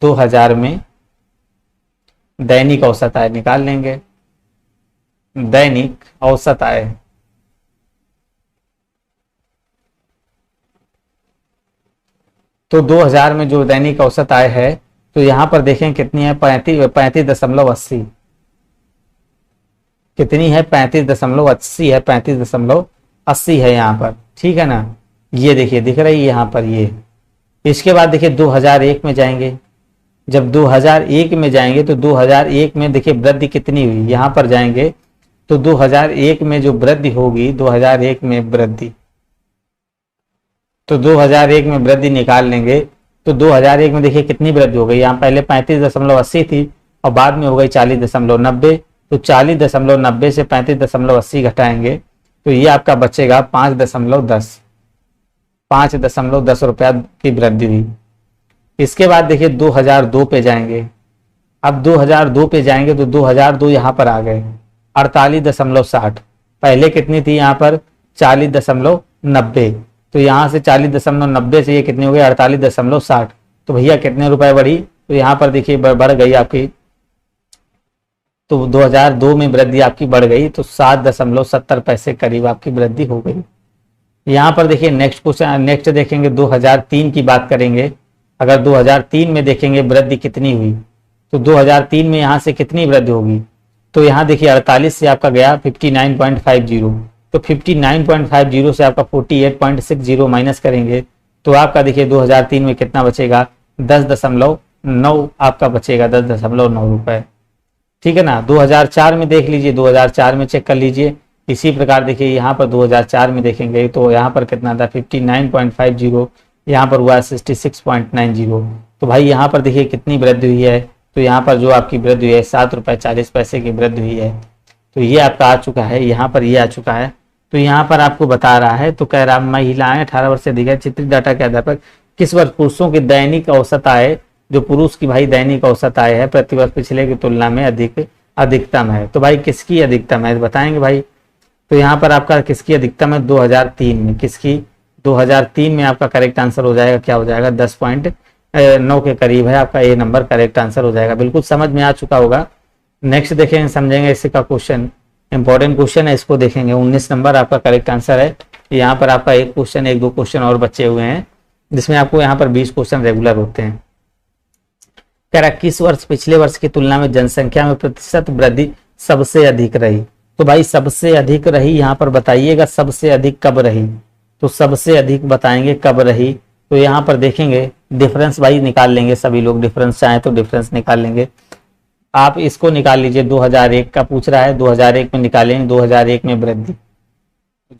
2000 में दैनिक औसत आय निकाल लेंगे, दैनिक औसत आय, तो 2000 में जो दैनिक औसत आय है तो यहाँ पर देखें कितनी है, 35.80, कितनी है, 35.80 है, 35.80 है यहाँ पर, ठीक है ना, ये देखिए दिख रही है यहाँ पर ये। इसके बाद देखिए 2001 में जाएंगे, जब 2001 में जाएंगे तो 2001 में देखिए वृद्धि कितनी हुई, यहाँ पर जाएंगे तो 2001 में जो वृद्धि होगी, 2001 में वृद्धि, तो 2001 में वृद्धि निकाल लेंगे, तो 2001 में देखिए कितनी वृद्धि हो गई, यहाँ पहले 35.80 थी और बाद में हो गई 40.90, तो 40.90 से 35.80 घटाएंगे तो ये आपका बचेगा 5.10 रुपया की वृद्धि हुई। इसके बाद देखिए 2002 पे जाएंगे, अब 2002 पे जाएंगे तो 2002 यहाँ पर आ गए 48.60, पहले कितनी थी यहाँ पर 40.90, तो यहाँ से 40.90 से ये कितनी हो गई 48.60, तो भैया कितने रुपए बढ़ी, तो यहाँ पर देखिए बढ़ गई आपकी, तो 2002 में वृद्धि आपकी बढ़ गई तो 7.70 पैसे करीब आपकी वृद्धि हो गई। यहाँ पर देखिए नेक्स्ट क्वेश्चन, नेक्स्ट देखेंगे 2003 की बात करेंगे, अगर 2003 में देखेंगे वृद्धि कितनी हुई, तो 2003 में यहाँ से कितनी वृद्धि होगी, तो यहाँ देखिए 48 से आपका गया 59.50, तो 59.50 से आपका 48.60 माइनस करेंगे तो आपका देखिए 2003 में कितना बचेगा, 10.9 आपका बचेगा, 10.9 रुपए। ठीक है ना। 2004 में देख लीजिए, 2004 में चेक कर लीजिए। इसी प्रकार देखिए यहाँ पर 2004 में देखेंगे तो यहाँ पर कितना था 59.50, यहाँ पर हुआ 66.90। तो भाई यहाँ पर देखिए कितनी वृद्धि हुई है, तो यहाँ पर जो आपकी वृद्धि हुई है 7 रुपये 40 पैसे की वृद्धि हुई है। तो ये आपका आ चुका है, यहाँ पर ये आ चुका है। तो यहाँ पर आपको बता रहा है, तो कह रहा महिलाएं 18 वर्ष से अधिक है, चित्रित डाटा के आधार पर किस वर्ष पुरुषों की दैनिक औसत आय, जो पुरुष की भाई दैनिक औसत आय है प्रतिवर्ष पिछले की तुलना में अधिकतम है। तो भाई किसकी अधिकतम है बताएंगे भाई। तो यहाँ पर आपका किसकी अधिकतम है, 2003 में। किसकी, 2003 में आपका करेक्ट आंसर हो जाएगा, क्या हो जाएगा, 10.9 के करीब है आपका ए नंबर करेक्ट आंसर हो जाएगा। बिल्कुल समझ में आ चुका होगा। नेक्स्ट देखेंगे, समझेंगे इसी का क्वेश्चन, इंपॉर्टेंट क्वेश्चन है, इसको देखेंगे। 19 नंबर आपका करेक्ट आंसर है। यहाँ पर आपका एक क्वेश्चन, एक दो क्वेश्चन और बचे हुए हैं, जिसमें आपको यहाँ पर 20 क्वेश्चन रेगुलर होते हैं। कह रहा किस वर्ष पिछले वर्ष की तुलना में जनसंख्या में प्रतिशत वृद्धि सबसे अधिक रही। तो भाई सबसे अधिक रही, यहाँ पर बताइएगा सबसे अधिक कब रही। तो सबसे अधिक बताएंगे कब रही। तो यहाँ पर देखेंगे डिफरेंस भाई निकाल लेंगे सभी लोग, डिफरेंस चाहे तो डिफरेंस निकाल लेंगे। आप इसको निकाल लीजिए, 2001 का पूछ रहा है, 2001 में निकालेंगे। 2001 में वृद्धि,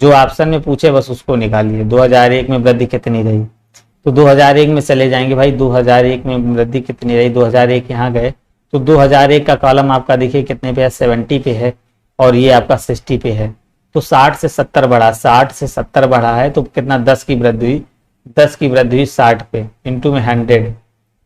जो ऑप्शन में पूछे बस उसको निकालिए। 2001 में वृद्धि कितनी रही, तो 2001 में चले जाएंगे भाई। 2001 में वृद्धि कितनी रही, 2001 यहाँ गए तो 2001 का कॉलम आपका देखिए कितने पे है, 70 पे है, और ये आपका 60 पे है। तो 60 से 70 बढ़ा, 60 से 70 बढ़ा है, तो कितना 10 की वृद्धि हुई, 10 की वृद्धि हुई 60 पे, इंटू में 100।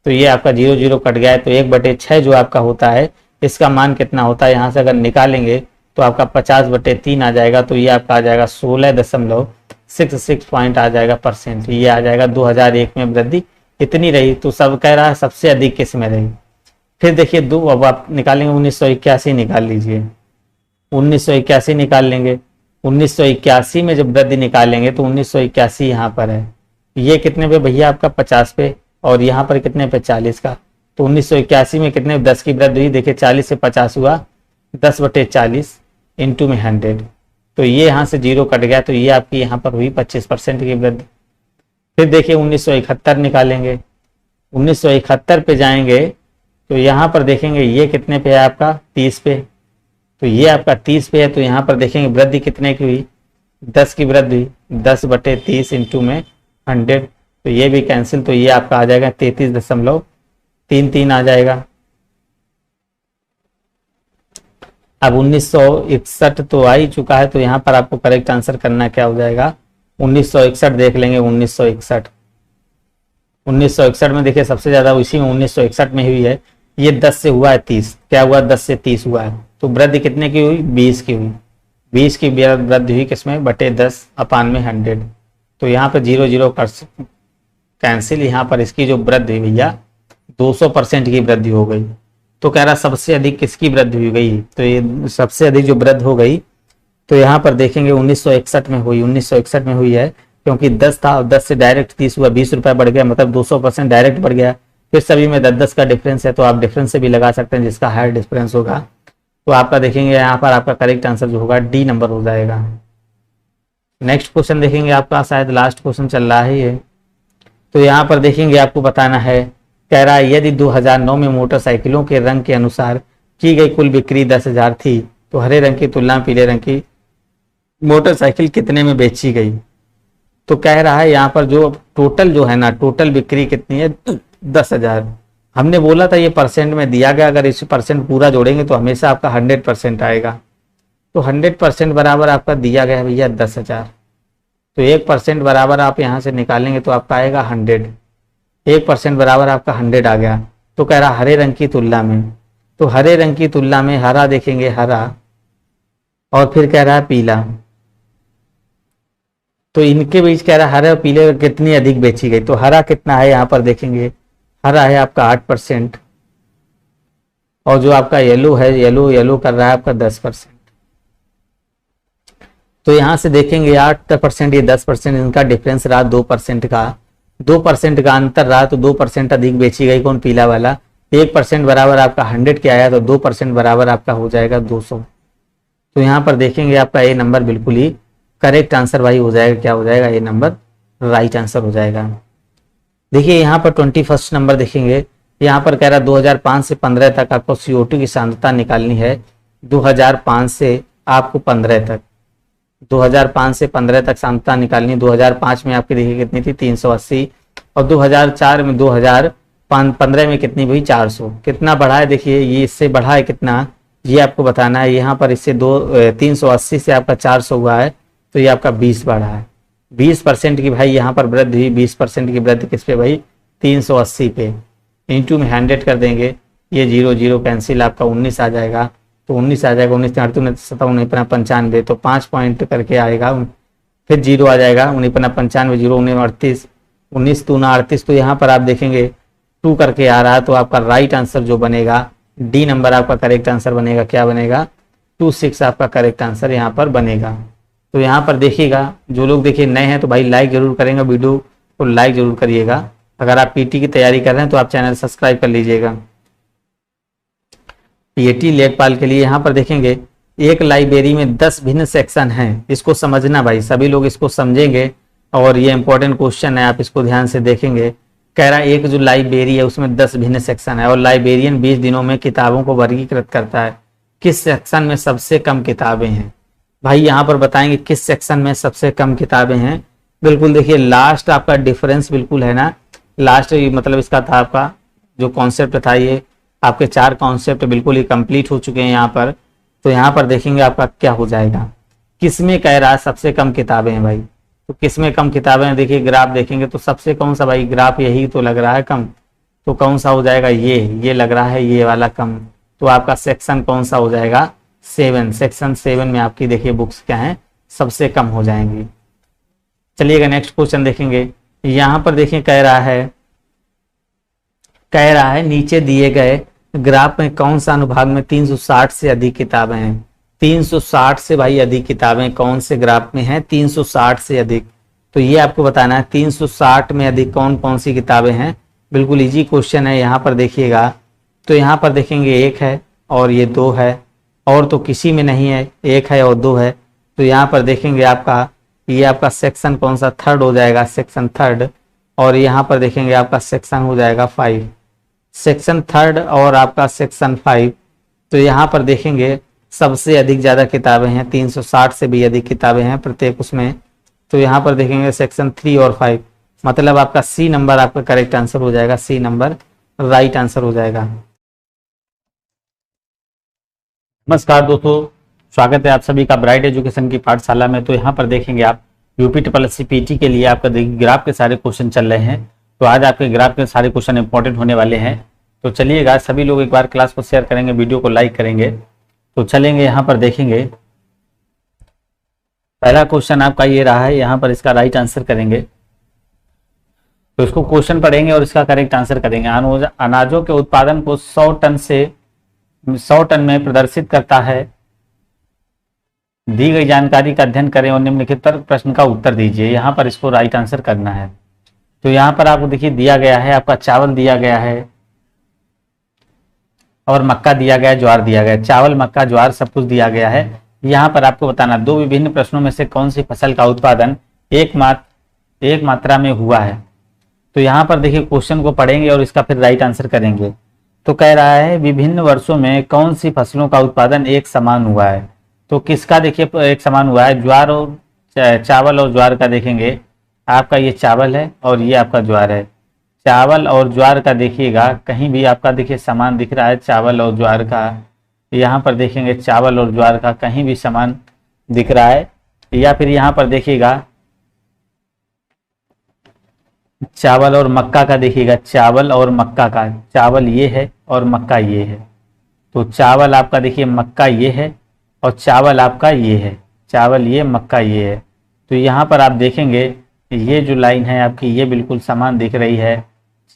तो ये आपका 0 0 कट गया है, तो 1/6 जो आपका होता है, इसका मान कितना होता है, यहाँ से अगर निकालेंगे तो आपका 50/3 आ जाएगा। तो ये आपका आ जाएगा 16.66 पॉइंट आ जाएगा परसेंट। ये आ जाएगा 2001 में वृद्धि इतनी रही। तो सब कह रहा है सबसे अधिक किस में रही। फिर देखिए दो, अब आप निकालेंगे 1981 निकाल लीजिए, 1981 निकाल लेंगे। 1981 में जब वृद्धि निकालेंगे तो 1981 यहाँ पर है, ये कितने पे भैया आपका 50 पे, और यहाँ पर कितने पे 40 का। तो 1981 में कितने 10 की वृद्धि हुई, देखिए 40 से 50 हुआ, 10/40 इंटू में 100। तो ये यहाँ से 0 कट गया, तो ये आपकी यहाँ पर हुई 25% की वृद्धि। फिर देखिए 1971 निकालेंगे, 1971 पे जाएंगे तो यहाँ पर देखेंगे ये कितने पे है आपका 30 पे। तो ये आपका 30 पे है, तो यहाँ पर देखेंगे वृद्धि कितने की हुई, 10 की वृद्धि, 10/30 इंटू में 100। तो ये भी कैंसिल, तो ये आपका आ जाएगा 33.33 आ जाएगा। अब 1961 तो आ ही चुका है, तो यहाँ पर आपको करेक्ट आंसर करना क्या हो जाएगा, 1961 देख लेंगे। 1961 में देखिए सबसे ज्यादा इसी में 1961 में हुई है। ये 10 से हुआ है 30, क्या हुआ 10 से 30 हुआ है, तो वृद्धि कितने की हुई, 20 की हुई। 20 की वृद्धि हुई किसमें, बटे 10/100। तो यहाँ पर 0 0 कर कैंसिल, यहाँ पर इसकी जो वृद्धि हुई भैया 200% की वृद्धि हो गई। तो कह रहा सबसे अधिक किसकी वृद्धि हो गई, तो ये सबसे अधिक जो वृद्धि हो गई, तो यहाँ पर देखेंगे 1961 में हुई, 1961 में हुई है, क्योंकि 10 था, 10 से डायरेक्ट 30 हुआ, 20 रुपए बढ़ गया, मतलब 200% डायरेक्ट बढ़ गया। फिर सभी में 10-10 का डिफरेंस है, तो आप डिफरेंस से भी लगा सकते हैं, जिसका हायर डिफरेंस होगा। तो आपका देखेंगे यहाँ पर आपका करेक्ट आंसर जो होगा डी नंबर हो जाएगा। नेक्स्ट क्वेश्चन देखेंगे, आपका शायद लास्ट क्वेश्चन चल रहा है ये। तो यहाँ पर देखेंगे आपको बताना है, कह रहा है यदि 2009 में मोटरसाइकिलों के रंग के अनुसार की गई कुल बिक्री 10,000 थी, तो हरे रंग की तुलना पीले रंग की मोटरसाइकिल कितने में बेची गई। तो कह रहा है यहाँ पर जो टोटल जो है ना, टोटल बिक्री कितनी है, 10,000। हमने बोला था ये परसेंट में दिया गया, अगर इस परसेंट पूरा जोड़ेंगे तो हमेशा आपका 100% आएगा। तो 100% बराबर आपका दिया गया है भैया 10,000। तो 1% बराबर आप यहाँ से निकालेंगे तो आपका आएगा 100। 1% बराबर आपका 100 आ गया। तो कह रहा हरे रंग की तुलना में, तो हरे रंग की तुलना में हरा देखेंगे, हरा, और फिर कह रहा है पीला। तो इनके बीच कह रहा है हरे और पीले कितनी अधिक बेची गई। तो हरा कितना है यहाँ पर देखेंगे, हरा है आपका 8%, और जो आपका येलो है, येलो कर रहा है आपका 10%। तो यहां से देखेंगे 8% ये 10%, इनका डिफरेंस रहा 2% का, 2% का अंतर रहा, तो 2% अधिक बेची गई कौन, पीला वाला। 1% बराबर आपका 100 के आया, तो 2% बराबर आपका हो जाएगा 200। तो यहाँ पर देखेंगे आपका ये नंबर बिल्कुल ही करेक्ट आंसर भाई हो जाएगा, क्या हो जाएगा, ये नंबर राइट आंसर हो जाएगा। देखिए यहाँ पर 21 नंबर देखेंगे, यहाँ पर कह रहा है 2005 से 15 तक आपको CO2 की सांद्रता निकालनी है। 2005 से आपको 15 तक, 2005 से 15 तक सांद्रता निकालनी है। 2005 में आपकी देखिए कितनी थी, 380, और 2004 में 2015 में कितनी हुई, 400। कितना बढ़ा है देखिए, ये इससे बढ़ा है कितना, ये आपको बताना है। यहाँ पर इससे 380 से आपका 400 हुआ है, तो ये आपका 20 बढ़ा है। 20% की भाई यहाँ पर वृद्धि हुई। 20% की वृद्धि किस पे भाई, 380 पे। इंटू में 100 कर देंगे, ये 0 0 कैंसिल, आपका 19 आ जाएगा। तो 19 आ जाएगा, 19 38 57 95, तो 5 पॉइंट करके आएगा। फिर 0 आ जाएगा, 19 95 0 19 38, 19 दूना 38। तो यहाँ पर आप देखेंगे 2 करके आ रहा है, तो आपका राइट आंसर जो बनेगा, डी नंबर आपका करेक्ट आंसर बनेगा। क्या बनेगा, 26 आपका करेक्ट आंसर यहाँ पर बनेगा। तो यहाँ पर देखिएगा, जो लोग देखिए नए हैं तो भाई लाइक जरूर करेंगे, वीडियो को लाइक जरूर करिएगा। अगर आप पीटी की तैयारी कर रहे हैं तो आप चैनल सब्सक्राइब कर लीजिएगा। पीएटी लेखपाल के लिए यहाँ पर देखेंगे, एक लाइब्रेरी में 10 भिन्न सेक्शन हैं। इसको समझना भाई, सभी लोग इसको समझेंगे और ये इंपॉर्टेंट क्वेश्चन है, आप इसको ध्यान से देखेंगे। कह रहा है एक जो लाइब्रेरी है उसमें 10 भिन्न सेक्शन है और लाइब्रेरियन 20 दिनों में किताबों को वर्गीकृत करता है। किस सेक्शन में सबसे कम किताबें हैं? भाई यहाँ पर बताएंगे किस सेक्शन में सबसे कम किताबें हैं। बिल्कुल देखिए लास्ट आपका डिफरेंस बिल्कुल है ना, लास्ट मतलब इसका था आपका जो कॉन्सेप्ट था, ये आपके 4 कॉन्सेप्ट बिल्कुल ही कंप्लीट हो चुके हैं यहाँ पर। तो यहाँ पर देखेंगे आपका क्या हो जाएगा, किसमें कह रहा है सबसे कम किताबें हैं भाई। तो किसमें कम किताबें हैं, देखिए ग्राफ देखेंगे तो सबसे कौन सा भाई, ग्राफ यही तो लग रहा है कम। तो कौन सा हो जाएगा, ये लग रहा है ये वाला कम। तो आपका सेक्शन कौन सा हो जाएगा, 7। सेक्शन 7 में आपकी देखिए बुक्स क्या है, सबसे कम हो जाएंगी। चलिएगा नेक्स्ट क्वेश्चन देखेंगे। यहाँ पर देखिए कह रहा है नीचे दिए गए ग्राफ में कौन सा अनुभाग में 360 से अधिक किताबें हैं। 360 से भाई अधिक किताबें कौन से ग्राफ में हैं, 360 से अधिक। तो ये आपको बताना है 360 में अधिक कौन कौन सी किताबें हैं। बिल्कुल इजी क्वेश्चन है। यहाँ पर देखिएगा तो यहाँ पर देखेंगे 1 है और ये 2 है, और तो किसी में नहीं है, 1 है और 2 है। तो यहाँ पर देखेंगे आपका ये आपका सेक्शन कौन सा, 3rd हो जाएगा, सेक्शन 3rd। और यहाँ पर देखेंगे आपका सेक्शन हो जाएगा 5, सेक्शन 3rd और आपका सेक्शन 5। तो यहाँ पर देखेंगे सबसे अधिक ज़्यादा किताबें हैं, 360 से भी अधिक किताबें हैं प्रत्येक उसमें। तो यहाँ पर देखेंगे सेक्शन 3 और 5, मतलब आपका सी नंबर आपका करेक्ट आंसर हो जाएगा, सी नंबर राइट आंसर हो जाएगा। नमस्कार दोस्तों, स्वागत है आप सभी का ब्राइट एजुकेशन की पाठशाला में। तो यहाँ पर देखेंगे आप यूपी ट्रिपल पीटी के लिए आपका ग्राफ के सारे क्वेश्चन चल रहे हैं। तो आज आपके ग्राफ के सारे क्वेश्चन इंपॉर्टेंट होने वाले हैं। तो चलिएगा सभी लोग एक बार क्लास को शेयर करेंगे, वीडियो को लाइक करेंगे। तो चलेंगे यहाँ पर देखेंगे, पहला क्वेश्चन आपका ये रहा है, यहाँ पर इसका राइट आंसर करेंगे। तो इसको क्वेश्चन पढ़ेंगे और इसका करेक्ट आंसर करेंगे। अनाजों के उत्पादन को 100 टन में प्रदर्शित करता है। दी गई जानकारी का अध्ययन करें और निम्नलिखित प्रश्न का उत्तर दीजिए। यहाँ पर इसको राइट आंसर करना है। तो यहाँ पर आपको देखिए दिया गया है, आपका चावल दिया गया है और मक्का दिया गया है, ज्वार दिया गया है। चावल मक्का ज्वार सब कुछ दिया गया है। यहाँ पर आपको बताना 2 विभिन्न प्रश्नों में से कौन सी फसल का उत्पादन एक मात्रा में हुआ है। तो यहाँ पर देखिए क्वेश्चन को पढ़ेंगे और इसका फिर राइट आंसर करेंगे। तो कह रहा है विभिन्न वर्षों में कौन सी फसलों का उत्पादन एक समान हुआ है। तो किसका देखिए एक समान हुआ है, ज्वार और चावल और ज्वार का देखेंगे। आपका ये चावल है और ये आपका ज्वार है। चावल और ज्वार का देखिएगा कहीं भी आपका देखिए समान दिख रहा है, चावल और ज्वार का। यहाँ पर देखेंगे चावल और ज्वार का कहीं भी समान दिख रहा है। या फिर यहाँ पर देखिएगा चावल और मक्का का, देखिएगा चावल और मक्का का, चावल ये है और मक्का ये है। तो चावल आपका देखिए मक्का ये है और चावल आपका ये है, चावल ये मक्का ये है। तो यहाँ पर आप देखेंगे ये जो लाइन है आपकी ये बिल्कुल समान दिख रही है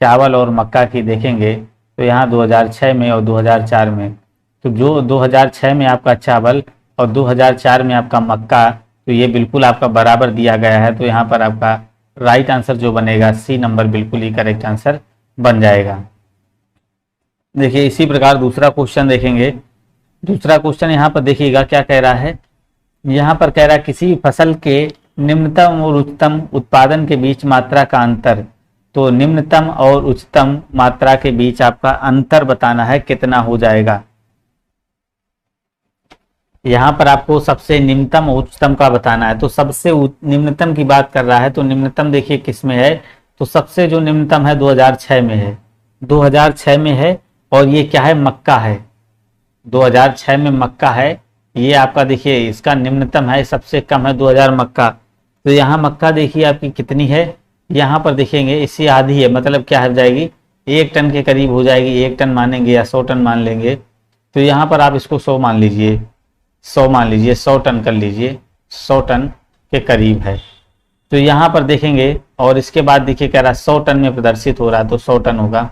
चावल और मक्का की। देखेंगे तो यहाँ 2006 में और 2004 में, तो जो 2006 में आपका चावल और 2004 में आपका मक्का, तो ये बिल्कुल आपका बराबर दिया गया है। तो यहाँ पर आपका राइट आंसर जो बनेगा सी नंबर बिल्कुल ही करेक्ट आंसर बन जाएगा। देखिए इसी प्रकार दूसरा क्वेश्चन देखेंगे। दूसरा क्वेश्चन यहाँ पर देखिएगा क्या कह रहा है, यहाँ पर कह रहा है किसी फसल के निम्नतम और उच्चतम उत्पादन के बीच मात्रा का अंतर। तो निम्नतम और उच्चतम मात्रा के बीच आपका अंतर बताना है, कितना हो जाएगा। यहाँ पर आपको सबसे निम्नतम और उच्चतम का बताना है। तो सबसे निम्नतम की बात कर रहा है, तो निम्नतम देखिए किस में है, तो सबसे जो निम्नतम है 2006 में है, 2006 में है। और ये क्या है, मक्का है, 2006 में मक्का है। ये आपका देखिए इसका निम्नतम है, सबसे कम है 2000 मक्का। तो यहाँ मक्का देखिए आपकी कितनी है, यहाँ पर देखेंगे इससे आधी है, मतलब क्या हो जाएगी, 1 टन के करीब हो जाएगी। 1 टन मानेंगे या 100 टन मान लेंगे, तो यहाँ पर आप इसको 100 मान लीजिए, 100 मान लीजिए, 100 टन कर लीजिए, 100 टन के करीब है। तो यहाँ पर देखेंगे, और इसके बाद देखिए कह रहा है 100 टन में प्रदर्शित हो रहा है, तो 100 टन होगा।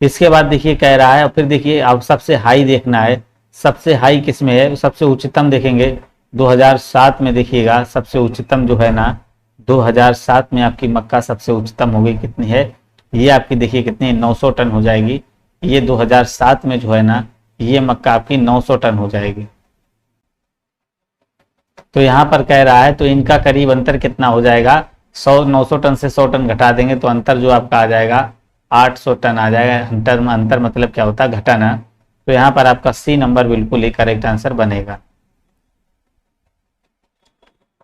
इसके बाद देखिए कह रहा है, और फिर देखिए अब सबसे हाई देखना है, सबसे हाई किस में है, सबसे उच्चतम देखेंगे 2007 में। देखिएगा सबसे उच्चतम जो है ना, 2007 में आपकी मक्का सबसे उच्चतम हो गई, कितनी है, ये आपकी देखिए कितनी, 900 टन हो जाएगी। ये 2007 में जो है ना, ये मक्का आपकी 900 टन हो जाएगी। तो यहाँ पर कह रहा है, तो इनका करीब अंतर कितना हो जाएगा, 900 टन से 100 टन घटा देंगे तो अंतर जो आपका आ जाएगा 800 टन आ जाएगा। अंतर मतलब क्या होता है, घटाना। तो यहाँ पर आपका सी नंबर बिल्कुल ही करेक्ट आंसर बनेगा।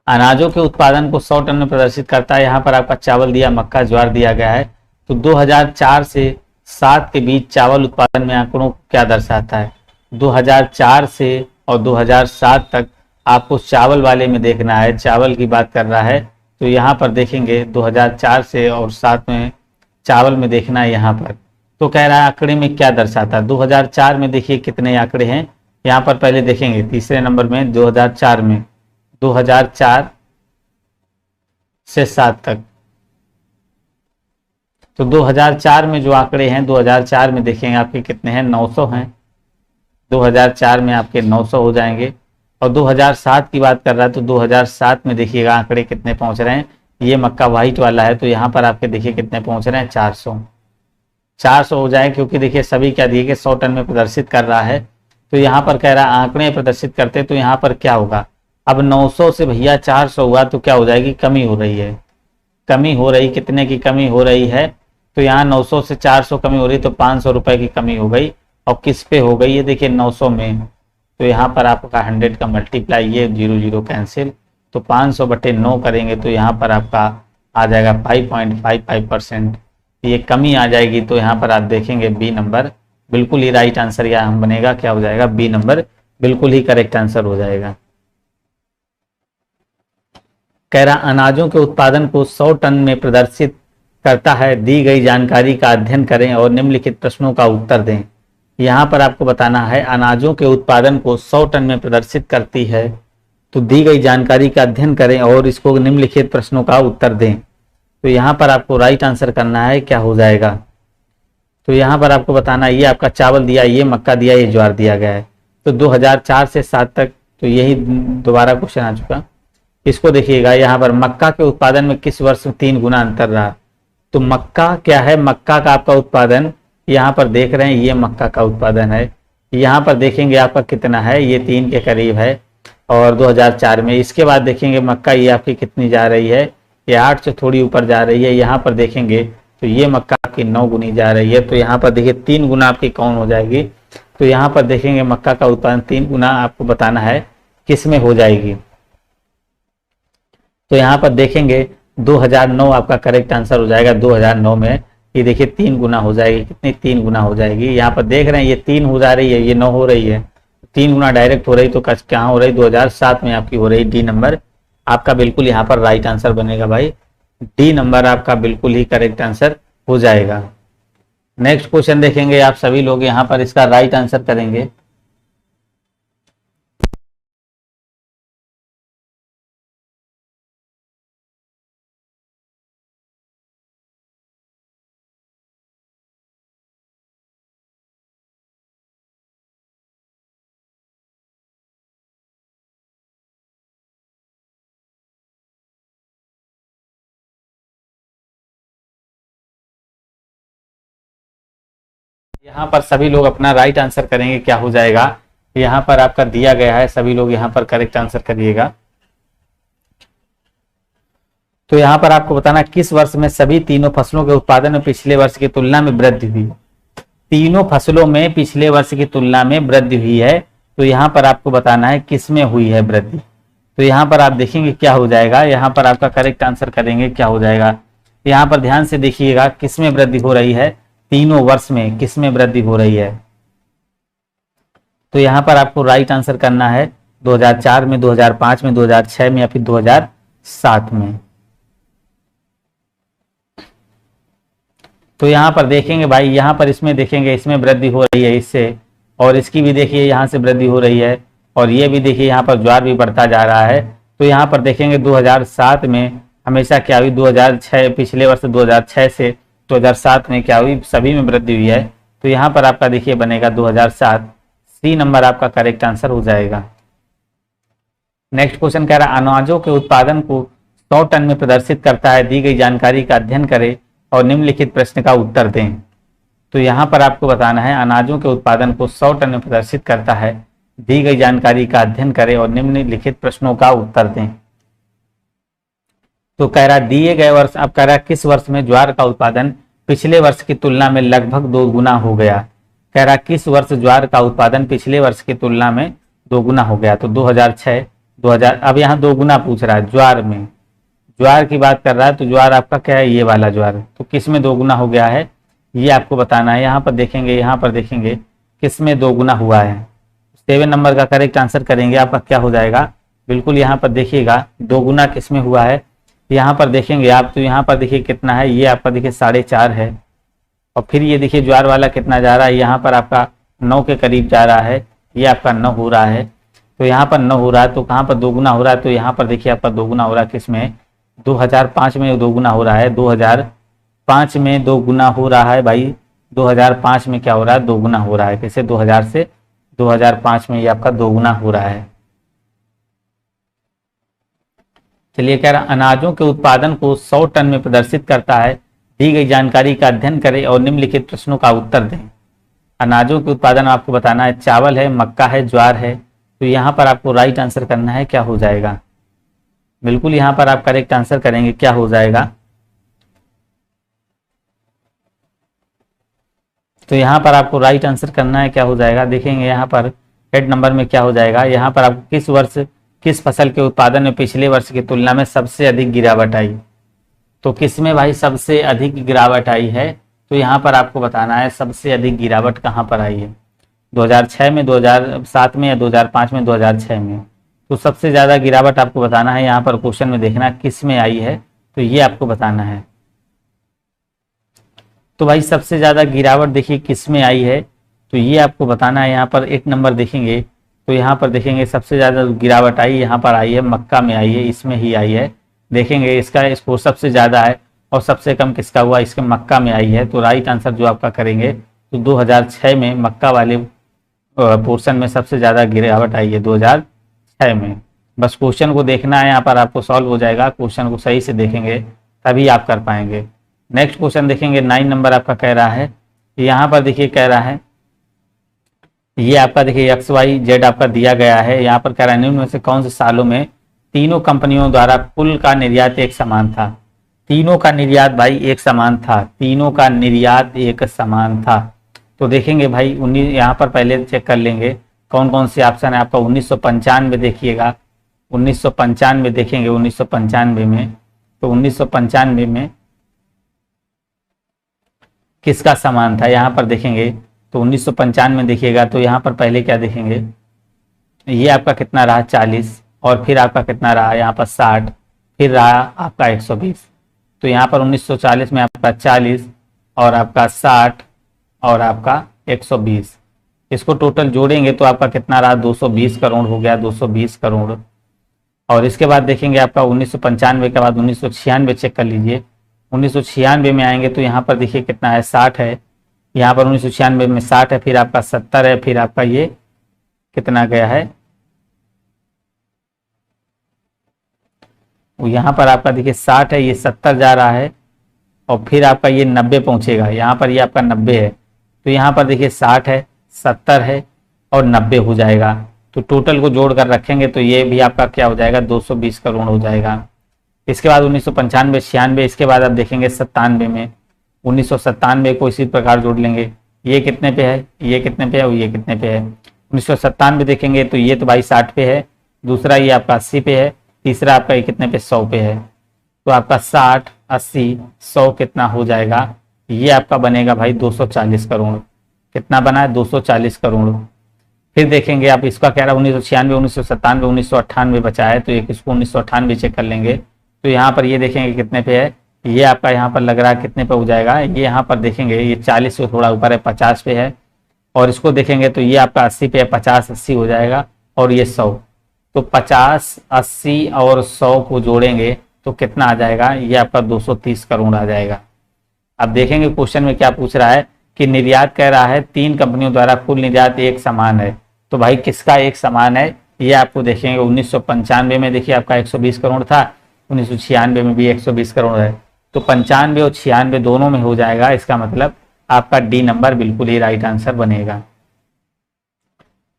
अनाजों के उत्पादन को 100 टन में प्रदर्शित करता है। यहाँ पर आपका चावल दिया, मक्का, ज्वार दिया गया है। तो 2004 से 7 के बीच चावल उत्पादन में आंकड़ों को क्या दर्शाता है। 2004 से और 2007 तक आपको चावल वाले में देखना है, चावल की बात कर रहा है। तो यहाँ पर देखेंगे 2004 से और 7 में चावल में देखना है यहाँ पर। तो कह रहा है आंकड़े में क्या दर्शाता है। 2004 में देखिए कितने आंकड़े हैं, यहाँ पर पहले देखेंगे तीसरे नंबर में 2004 में, 2004 से 7 तक। तो 2004 में जो आंकड़े हैं, 2004 में देखेंगे आपके कितने हैं, 900 हैं। 2004 में आपके 900 हो जाएंगे। और 2007 की बात कर रहा है, तो 2007 में देखिएगा आंकड़े कितने पहुंच रहे हैं। ये मक्का वाइट वाला है, तो यहाँ पर आपके देखिए कितने पहुंच रहे हैं, 400 हो जाए, क्योंकि देखिए सभी क्या दिए कि 100 टन में प्रदर्शित कर रहा है। तो यहाँ पर कह रहा है आंकड़े प्रदर्शित करते, तो यहाँ पर क्या होगा, अब 900 से भैया 400 हुआ तो क्या हो जाएगी, कमी हो रही है, कमी हो रही, कितने की कमी हो रही है, तो यहाँ 900 से 400 कमी हो रही, तो 500 रुपए की कमी हो गई। और किस पे हो गई, ये देखिए 900 में। तो यहाँ पर आपका 100 का मल्टीप्लाई, ये 0 0 कैंसिल, तो 500/9 करेंगे तो यहाँ पर आपका आ जाएगा 5.55%, ये कमी आ जाएगी। तो यहाँ पर आप देखेंगे बी नंबर बिल्कुल ही राइट आंसर यहाँ बनेगा, क्या हो जाएगा, बी नंबर बिल्कुल ही करेक्ट आंसर हो जाएगा। कह रहा अनाजों के उत्पादन को 100 टन में प्रदर्शित करता है, दी गई जानकारी का अध्ययन करें और निम्नलिखित प्रश्नों का उत्तर दें। यहाँ पर आपको बताना है अनाजों के उत्पादन को 100 टन में प्रदर्शित करती है, तो दी गई जानकारी का अध्ययन करें और इसको निम्नलिखित प्रश्नों का उत्तर दें। तो यहाँ पर आपको राइट आंसर करना है, क्या हो जाएगा। तो यहाँ पर आपको बताना है, ये आपका चावल दिया, ये मक्का दिया, ये ज्वार दिया गया है। तो 2004 से 7 तक, तो यही दोबारा क्वेश्चन आ चुका। इसको देखिएगा, यहाँ पर मक्का के उत्पादन में किस वर्ष में 3 गुना अंतर रहा। तो मक्का क्या है, मक्का का आपका उत्पादन यहाँ पर देख रहे हैं, ये मक्का का उत्पादन है। यहाँ पर देखेंगे आपका कितना है, ये 3 के करीब है और 2004 में। इसके बाद देखेंगे मक्का ये आपकी कितनी जा रही है, ये 8 से थोड़ी ऊपर जा रही है। यहाँ पर देखेंगे तो ये मक्का आपकी 9 गुनी जा रही है। तो यहाँ पर देखिए 3 गुना आपकी कौन हो जाएगी। तो यहाँ पर देखेंगे मक्का का उत्पादन 3 गुना आपको बताना है किस में हो जाएगी। तो यहाँ पर देखेंगे 2009 आपका करेक्ट आंसर हो जाएगा। 2009 में ये देखिए 3 गुना हो जाएगी, कितनी 3 गुना हो जाएगी। यहाँ पर देख रहे हैं ये 3 हो जा रही है, ये 9 हो रही है, 3 गुना डायरेक्ट हो रही। तो कहाँ हो रही, 2007 में आपकी हो रही। डी नंबर आपका बिल्कुल यहाँ पर राइट आंसर बनेगा भाई, डी नंबर आपका बिल्कुल ही करेक्ट आंसर हो जाएगा। नेक्स्ट क्वेश्चन देखेंगे, आप सभी लोग यहाँ पर इसका राइट आंसर करेंगे। यहाँ पर सभी लोग अपना राइट आंसर करेंगे, क्या हो जाएगा। यहाँ पर आपका दिया गया है, सभी लोग यहाँ पर करेक्ट आंसर करिएगा। तो यहाँ पर आपको बताना किस वर्ष में सभी तीनों फसलों के उत्पादन में पिछले वर्ष की तुलना में वृद्धि हुई। तीनों फसलों में पिछले वर्ष की तुलना में वृद्धि हुई है, तो यहाँ पर आपको बताना है किस में हुई है वृद्धि। तो यहाँ पर आप देखेंगे क्या हो जाएगा, यहाँ पर आपका करेक्ट आंसर करेंगे क्या हो जाएगा। यहाँ पर ध्यान से देखिएगा किस में वृद्धि हो रही है, तीनों वर्ष में किस में वृद्धि हो रही है। तो यहाँ पर आपको राइट आंसर करना है 2004 में, 2005 में, 2006 में या फिर 2007 में। तो यहाँ पर देखेंगे भाई, यहाँ पर इसमें देखेंगे इसमें वृद्धि हो रही है इससे, और इसकी भी देखिए यहाँ से वृद्धि हो रही है, और ये भी देखिए यहाँ पर ज्वार भी बढ़ता जा रहा है। तो यहाँ पर देखेंगे 2007 में हमेशा क्या हुई, 2006 पिछले वर्ष 2006 से 2007 में क्या हुई, सभी में वृद्धि हुई है। तो यहाँ पर आपका देखिए बनेगा 2007, सी नंबर आपका करेक्ट आंसर हो जाएगा। नेक्स्ट क्वेश्चन कह रहा है अनाजों के उत्पादन को 100 टन में प्रदर्शित करता है, दी गई जानकारी का अध्ययन करें और निम्नलिखित प्रश्न का उत्तर दें। तो यहाँ पर आपको बताना है अनाजों के उत्पादन को 100 टन में प्रदर्शित करता है, दी गई जानकारी का अध्ययन करें और निम्नलिखित प्रश्नों का उत्तर दें। तो कह रहा दिए गए वर्ष, अब कह रहा किस वर्ष में ज्वार का उत्पादन पिछले वर्ष की तुलना में लगभग 2 गुना हो गया। कह रहा किस वर्ष ज्वार का उत्पादन पिछले वर्ष की तुलना में 2 गुना हो गया। तो 2006, 2000, अब यहाँ 2 गुना पूछ रहा है ज्वार में, ज्वार की बात कर रहा है। तो ज्वार आपका क्या है, ये वाला ज्वार, तो किस में 2 गुना हो गया है ये आपको बताना है। यहाँ पर देखेंगे किस में 2 गुना हुआ है। 7 नंबर का करेक्ट आंसर करेंगे, आपका क्या हो जाएगा, बिल्कुल यहाँ पर देखिएगा 2 गुना किस में हुआ है। यहाँ पर देखेंगे आप, तो यहाँ पर देखिए कितना है, ये आपका देखिए 4.5 है, और फिर ये देखिए ज्वार वाला कितना जा रहा है, यहाँ पर आपका 9 के करीब जा रहा है, ये आपका 9 हो रहा है। तो यहाँ पर 9 हो रहा है, तो कहाँ पर 2 गुना हो रहा है, तो यहाँ पर देखिए आपका 2 गुना हो रहा है किस में, 2005 में 2 गुना हो रहा है। 2005 में 2 गुना हो रहा है भाई, 2005 में क्या हो रहा है, 2 गुना हो रहा है। कैसे, 2000 से 2005 में ये आपका 2 गुना हो रहा है। चलिए कह रहा अनाजों के उत्पादन को 100 टन में प्रदर्शित करता है, दी गई जानकारी का अध्ययन करें और निम्नलिखित प्रश्नों का उत्तर दें। अनाजों के उत्पादन आपको बताना है, चावल है, मक्का है, ज्वार है। तो यहाँ पर आपको राइट आंसर करना है, क्या हो जाएगा, बिल्कुल यहाँ पर आप करेक्ट आंसर करेंगे, क्या हो जाएगा। तो यहाँ पर आपको राइट आंसर करना है, क्या हो जाएगा। देखेंगे यहाँ पर 8 नंबर में क्या हो जाएगा, यहाँ पर आपको किस वर्ष किस फसल के उत्पादन में पिछले वर्ष की तुलना में सबसे अधिक गिरावट आई। तो किस में भाई सबसे अधिक गिरावट आई है, तो यहाँ पर आपको बताना है सबसे अधिक गिरावट कहाँ पर आई है, 2006 में, 2007 में या 2005 में, 2006 में। तो सबसे ज़्यादा गिरावट आपको बताना है, यहाँ पर क्वेश्चन में देखना किस में आई है, तो ये आपको बताना है। तो भाई सबसे ज़्यादा गिरावट देखिए किस में आई है, तो ये आपको बताना है। यहाँ पर 1 नंबर देखेंगे, तो यहाँ पर देखेंगे सबसे ज़्यादा गिरावट आई यहाँ पर आई है, मक्का में आई है, इसमें ही आई है। देखेंगे इसका स्कोर सबसे ज़्यादा है और सबसे कम किसका हुआ, इसके मक्का में आई है। तो राइट आंसर जो आपका करेंगे, तो 2006 में मक्का वाले पोर्शन में सबसे ज़्यादा गिरावट आई है, 2006 में। बस क्वेश्चन को देखना है, यहाँ पर आपको सॉल्व हो जाएगा। क्वेश्चन को सही से देखेंगे तभी आप कर पाएंगे। नेक्स्ट क्वेश्चन देखेंगे, 9 नंबर आपका कह रहा है, यहाँ पर देखिए कह रहा है, ये आपका देखिए XYZ आपका दिया गया है। यहाँ पर कह रहा है निम्न में से कौन से सालों में तीनों कंपनियों द्वारा कुल का निर्यात एक समान था। तीनों का निर्यात भाई एक समान था, तीनों का निर्यात एक समान था। तो देखेंगे भाई 19, यहाँ पर पहले चेक कर लेंगे कौन कौन से ऑप्शन है आपका। 1995 देखिएगा, 1995 देखेंगे, 1995 में, तो 1995 में किसका समान था, यहाँ पर देखेंगे। तो 1995 में देखिएगा, तो यहाँ पर पहले क्या देखेंगे, ये आपका कितना रहा 40, और फिर आपका कितना रहा यहाँ पर 60, फिर रहा आपका 120। तो यहाँ पर 1940 में आपका 40 और आपका 60 और आपका 120, इसको टोटल जोड़ेंगे तो आपका कितना रहा 220 करोड़ हो गया, 220 करोड़। और इसके बाद देखेंगे आपका 1995 के बाद 1996 चेक कर लीजिए। 1996 में आएंगे तो यहाँ पर देखिए कितना है 60 है, यहाँ पर 1996 में 60 है, फिर आपका 70 है, फिर आपका ये कितना गया है, यहाँ पर आपका देखिए 60 है, ये 70 जा रहा है, और फिर आपका ये 90 पहुंचेगा। यहाँ पर ये आपका 90 है, तो यहाँ पर देखिए 60 है, 70 है, और 90 हो जाएगा। तो टोटल को जोड़ कर रखेंगे तो ये भी आपका क्या हो जाएगा, 220 करोड़ हो जाएगा। इसके बाद 1995, 96, इसके बाद आप देखेंगे 97 में, 1997 को इसी प्रकार जोड़ लेंगे। ये कितने पे है, ये कितने पे है और ये कितने पे है। 1997 देखेंगे तो ये तो भाई 60 पे है, दूसरा ये आपका 80 पे है, तीसरा आपका ये कितने पे 100 पे है। तो आपका 60, 80, 100 कितना हो जाएगा, ये आपका बनेगा भाई 240 करोड़। कितना बना है, 240 करोड़। फिर देखेंगे आप इसका कह रहा है 1996, 1997, 1998 बचा है, तो एक इसको 1998 चेक कर लेंगे। तो यहाँ पर ये देखेंगे कितने पे है, ये आपका यहाँ पर लग रहा है कितने पे हो जाएगा, ये यहाँ पर देखेंगे ये 40 से थोड़ा ऊपर है, 50 पे है। और इसको देखेंगे तो ये आपका 80 पे है, 50, 80 हो जाएगा और ये 100। तो 50, 80 और 100 को जोड़ेंगे तो कितना आ जाएगा, ये आपका 230 करोड़ आ जाएगा। अब देखेंगे क्वेश्चन में क्या पूछ रहा है कि निर्यात कह रहा है 3 कंपनियों द्वारा कुल निर्यात एक समान है। तो भाई किसका एक समान है, ये आपको देखेंगे 1995 में देखिए आपका 120 करोड़ था, 1996 में भी 120 करोड़ है। तो 95 और 96 दोनों में हो जाएगा, इसका मतलब आपका डी नंबर बिल्कुल ही राइट आंसर बनेगा।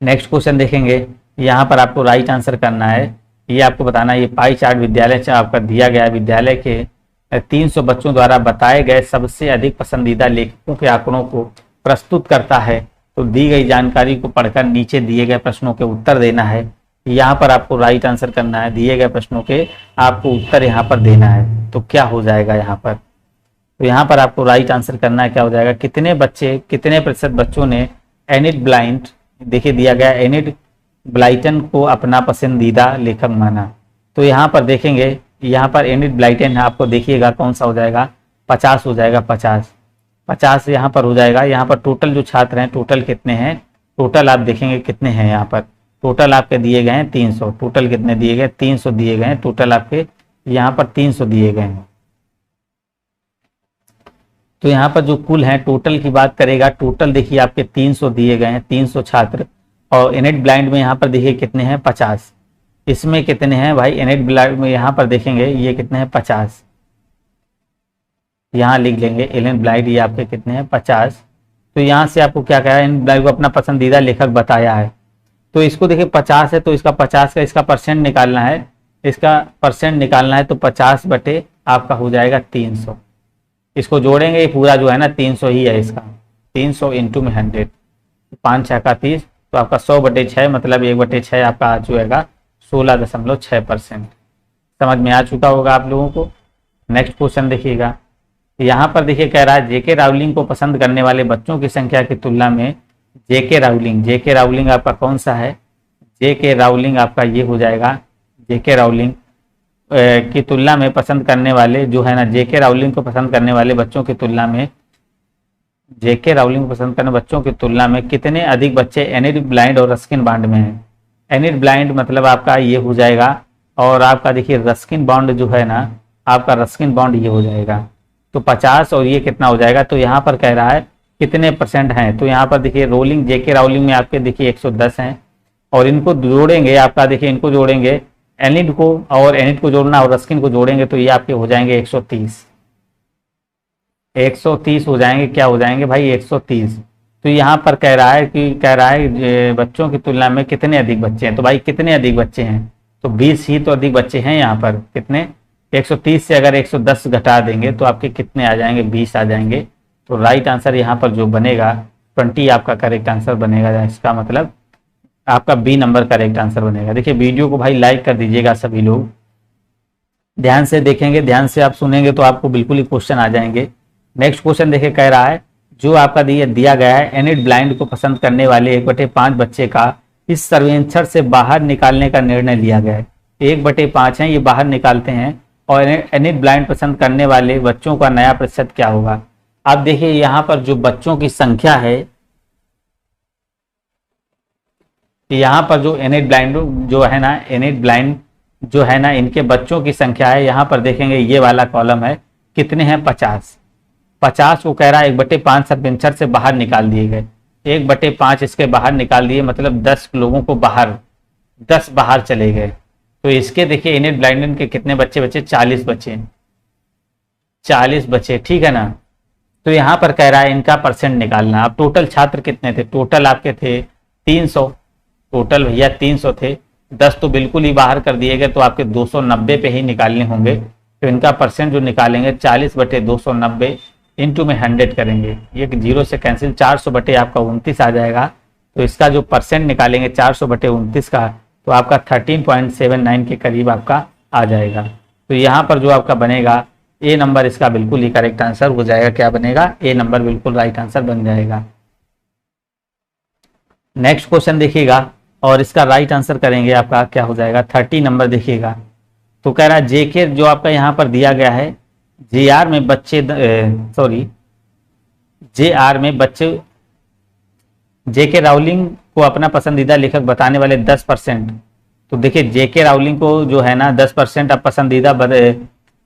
नेक्स्ट क्वेश्चन देखेंगे, यहाँ पर आपको राइट आंसर करना है, ये आपको बताना है। ये पाई चार्ट विद्यालय से आपका दिया गया, विद्यालय के 300 बच्चों द्वारा बताए गए सबसे अधिक पसंदीदा लेखकों के आंकड़ों को प्रस्तुत करता है। तो दी गई जानकारी को पढ़कर नीचे दिए गए प्रश्नों के उत्तर देना है। यहाँ पर आपको राइट आंसर करना है, दिए गए प्रश्नों के आपको उत्तर यहाँ पर देना है। तो क्या हो जाएगा यहाँ पर, तो यहाँ पर आपको राइट आंसर करना है, क्या हो जाएगा, कितने प्रतिशत बच्चों ने एनिड ब्लाइंड, देखिए दिया गया एनिड ब्लाइटन को अपना पसंदीदा लेखक माना। तो यहाँ पर देखेंगे, यहाँ पर एनिड ब्लाइटन आपको देखिएगा कौन सा हो जाएगा, 50 हो जाएगा, 50 यहाँ पर हो जाएगा। यहाँ पर टोटल जो छात्र हैं, टोटल कितने हैं, टोटल आप देखेंगे कितने हैं, यहाँ पर टोटल आपके दिए गए हैं 300। टोटल कितने दिए गए, 300 दिए गए हैं टोटल आपके, यहाँ पर 300 दिए गए हैं। तो यहाँ पर जो कुल है टोटल की बात करेगा, टोटल देखिए आपके 300 दिए गए हैं, 300 छात्र। और एनेड ब्लाइंड में यहाँ पर देखिए कितने हैं, 50। इसमें कितने हैं भाई, एनेड ब्लाइंड में यहाँ पर देखेंगे ये कितने हैं, 50। यहाँ लिख लेंगे एनेड ब्लाइंड, ये आपके कितने हैं, 50। तो यहाँ से आपको क्या कहा है, एनेड ब्लाइंड को अपना पसंदीदा लेखक बताया है। तो इसको देखिए 50 है, तो इसका 50 का इसका परसेंट निकालना है, इसका परसेंट निकालना है। तो 50 बटे आपका हो जाएगा 300। इसको जोड़ेंगे, ये पूरा जो है ना 300 ही है इसका, 300 इंटू में 100, 5 6 का 30, तो आपका 100 बटे 6 मतलब 1 बटे 6 आपका आ जाएगा 16.6%। समझ में आ चुका होगा आप लोगों को। नेक्स्ट क्वेश्चन देखिएगा, यहाँ पर देखिए कह रहा है जेके राउलिंग को पसंद करने वाले बच्चों की संख्या की तुलना में जेके राउलिंग आपका कौन सा है, जेके राउलिंग आपका ये हो जाएगा, जेके राउलिंग की तुलना में पसंद करने वाले जो है ना, जेके राउलिंग को पसंद करने वाले बच्चों की तुलना में, जेके राउलिंग को पसंद करने बच्चों की तुलना में कितने अधिक बच्चे एनिड ब्लाइंड और रस्किन बॉन्ड में हैं। एनिड ब्लाइंड मतलब आपका ये हो जाएगा, और आपका देखिए रस्किन बॉन्ड जो है ना, आपका रस्किन बॉन्ड ये हो जाएगा। तो 50 और ये कितना हो जाएगा, तो यहाँ पर कह रहा है कितने परसेंट हैं। तो यहाँ पर देखिए रोलिंग, जेके राउलिंग में आपके देखिए 110 हैं, और इनको जोड़ेंगे आपका देखिए, इनको जोड़ेंगे एनिड को, और एनिड को जोड़ना और रस्किन को जोड़ेंगे तो ये आपके हो जाएंगे 130 हो जाएंगे। क्या हो जाएंगे भाई, 130। तो यहाँ पर कह रहा है बच्चों की तुलना में कितने अधिक बच्चे हैं। तो भाई कितने अधिक बच्चे हैं, तो 20 ही तो अधिक बच्चे हैं यहाँ पर। कितने, 130 से अगर 110 घटा देंगे तो आपके कितने आ जाएंगे, 20 आ जाएंगे। तो राइट आंसर यहाँ पर जो बनेगा 20 आपका करेक्ट आंसर बनेगा। इसका मतलब आपका बी नंबर करेक्ट आंसर बनेगा। देखिए वीडियो को भाई लाइक कर दीजिएगा सभी लोग, ध्यान से देखेंगे, ध्यान से आप सुनेंगे तो आपको बिल्कुल ही क्वेश्चन आ जाएंगे। नेक्स्ट क्वेश्चन देखिए कह रहा है जो आपका दिया गया है, एनिड ब्लाइंड को पसंद करने वाले 1/5 बच्चे का इस सर्वेक्षण से बाहर निकालने का निर्णय लिया गया है। 1/5 है, ये बाहर निकालते हैं, और एनिड ब्लाइंड पसंद करने वाले बच्चों का नया प्रतिशत क्या होगा। आप देखिए यहाँ पर जो बच्चों की संख्या है, यहाँ पर जो एनिड ब्लाइंड जो है ना, एनिड ब्लाइंड जो है ना, इनके बच्चों की संख्या है। यहाँ पर देखेंगे ये वाला कॉलम है, कितने हैं, 50 को कह रहा है 1/5 सर्वेक्षण से बाहर निकाल दिए गए। 1/5 इसके बाहर निकाल दिए, मतलब 10 लोगों को दस बाहर चले गए। तो इसके देखिए एनिड ब्लाइंड के कितने बच्चे बचे, 40 बचे, 40 बचे, ठीक है ना। तो यहाँ पर कह रहा है इनका परसेंट निकालना। अब टोटल छात्र कितने थे, टोटल आपके थे 300 टोटल भैया 300 थे, 10 तो बिल्कुल ही बाहर कर दिए गए, तो आपके 290 पे ही निकालने होंगे। तो इनका परसेंट जो निकालेंगे 40/290 इंटू में 100 करेंगे, ये 0 से कैंसिल, 400 आपका 29 आ जाएगा। तो इसका जो परसेंट निकालेंगे 400/29 का, तो आपका 13.79 के करीब आपका आ जाएगा। तो यहाँ पर जो आपका बनेगा ए नंबर इसका बिल्कुल ही करेक्ट आंसर हो जाएगा। क्या बनेगा? ए नंबर बिल्कुल राइट आंसर बन जाएगा। नेक्स्ट क्वेश्चन देखिएगा और इसका राइट आंसर करेंगे, आपका क्या हो जाएगा? 30 नंबर देखिएगा। तो कह रहा है जेके जो आपका यहाँ पर दिया गया है, जेआर में बच्चे जेआर में बच्चे जेके राउलिंग को अपना पसंदीदा लेखक बताने वाले 10%। तो देखिए जेके राउलिंग को जो है ना 10% अब पसंदीदा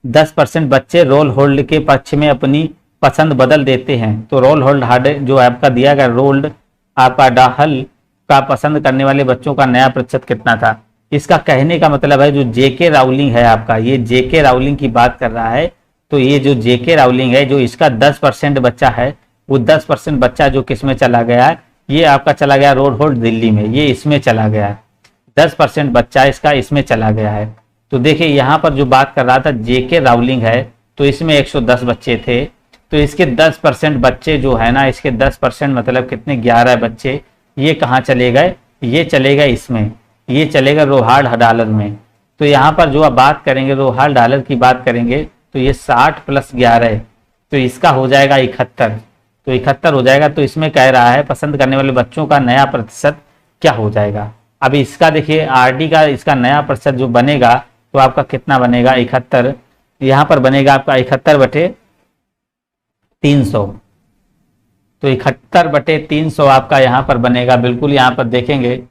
10% बच्चे रोल होल्ड के पक्ष में अपनी पसंद बदल देते हैं। तो रोल होल्ड हार्ड जो आपका दिया गया, रोल्ड आपका डाहल का पसंद करने वाले बच्चों का नया प्रतिशत कितना था? इसका कहने का मतलब है जो जेके राउलिंग है आपका, ये जेके राउलिंग की बात कर रहा है। तो ये जो जेके राउलिंग है, जो इसका 10% बच्चा है, वो 10% बच्चा जो किस में चला गया है, ये आपका चला गया रोल होल्ड दिल्ली में, ये इसमें चला गया है। 10% बच्चा इसका इसमें चला गया है। तो देखिए यहाँ पर जो बात कर रहा था जेके राउलिंग है, तो इसमें 110 बच्चे थे। तो इसके 10% बच्चे जो है ना, इसके 10% मतलब कितने? 11 बच्चे ये कहाँ चले गए? ये चले गए इसमें, ये चलेगा रोहाल्ड हडालर में। तो यहाँ पर जो आप बात करेंगे रोहाल्ड डॉलर की बात करेंगे, तो ये 60 + 11, तो इसका हो जाएगा 71। तो 71 हो जाएगा। तो इसमें कह रहा है पसंद करने वाले बच्चों का नया प्रतिशत क्या हो जाएगा? अब इसका देखिए आरडी का इसका नया प्रतिशत जो बनेगा, तो आपका कितना बनेगा? 71। यहाँ पर बनेगा आपका 71/300। तो 71/300 आपका यहाँ पर बनेगा, बिल्कुल यहाँ पर देखेंगे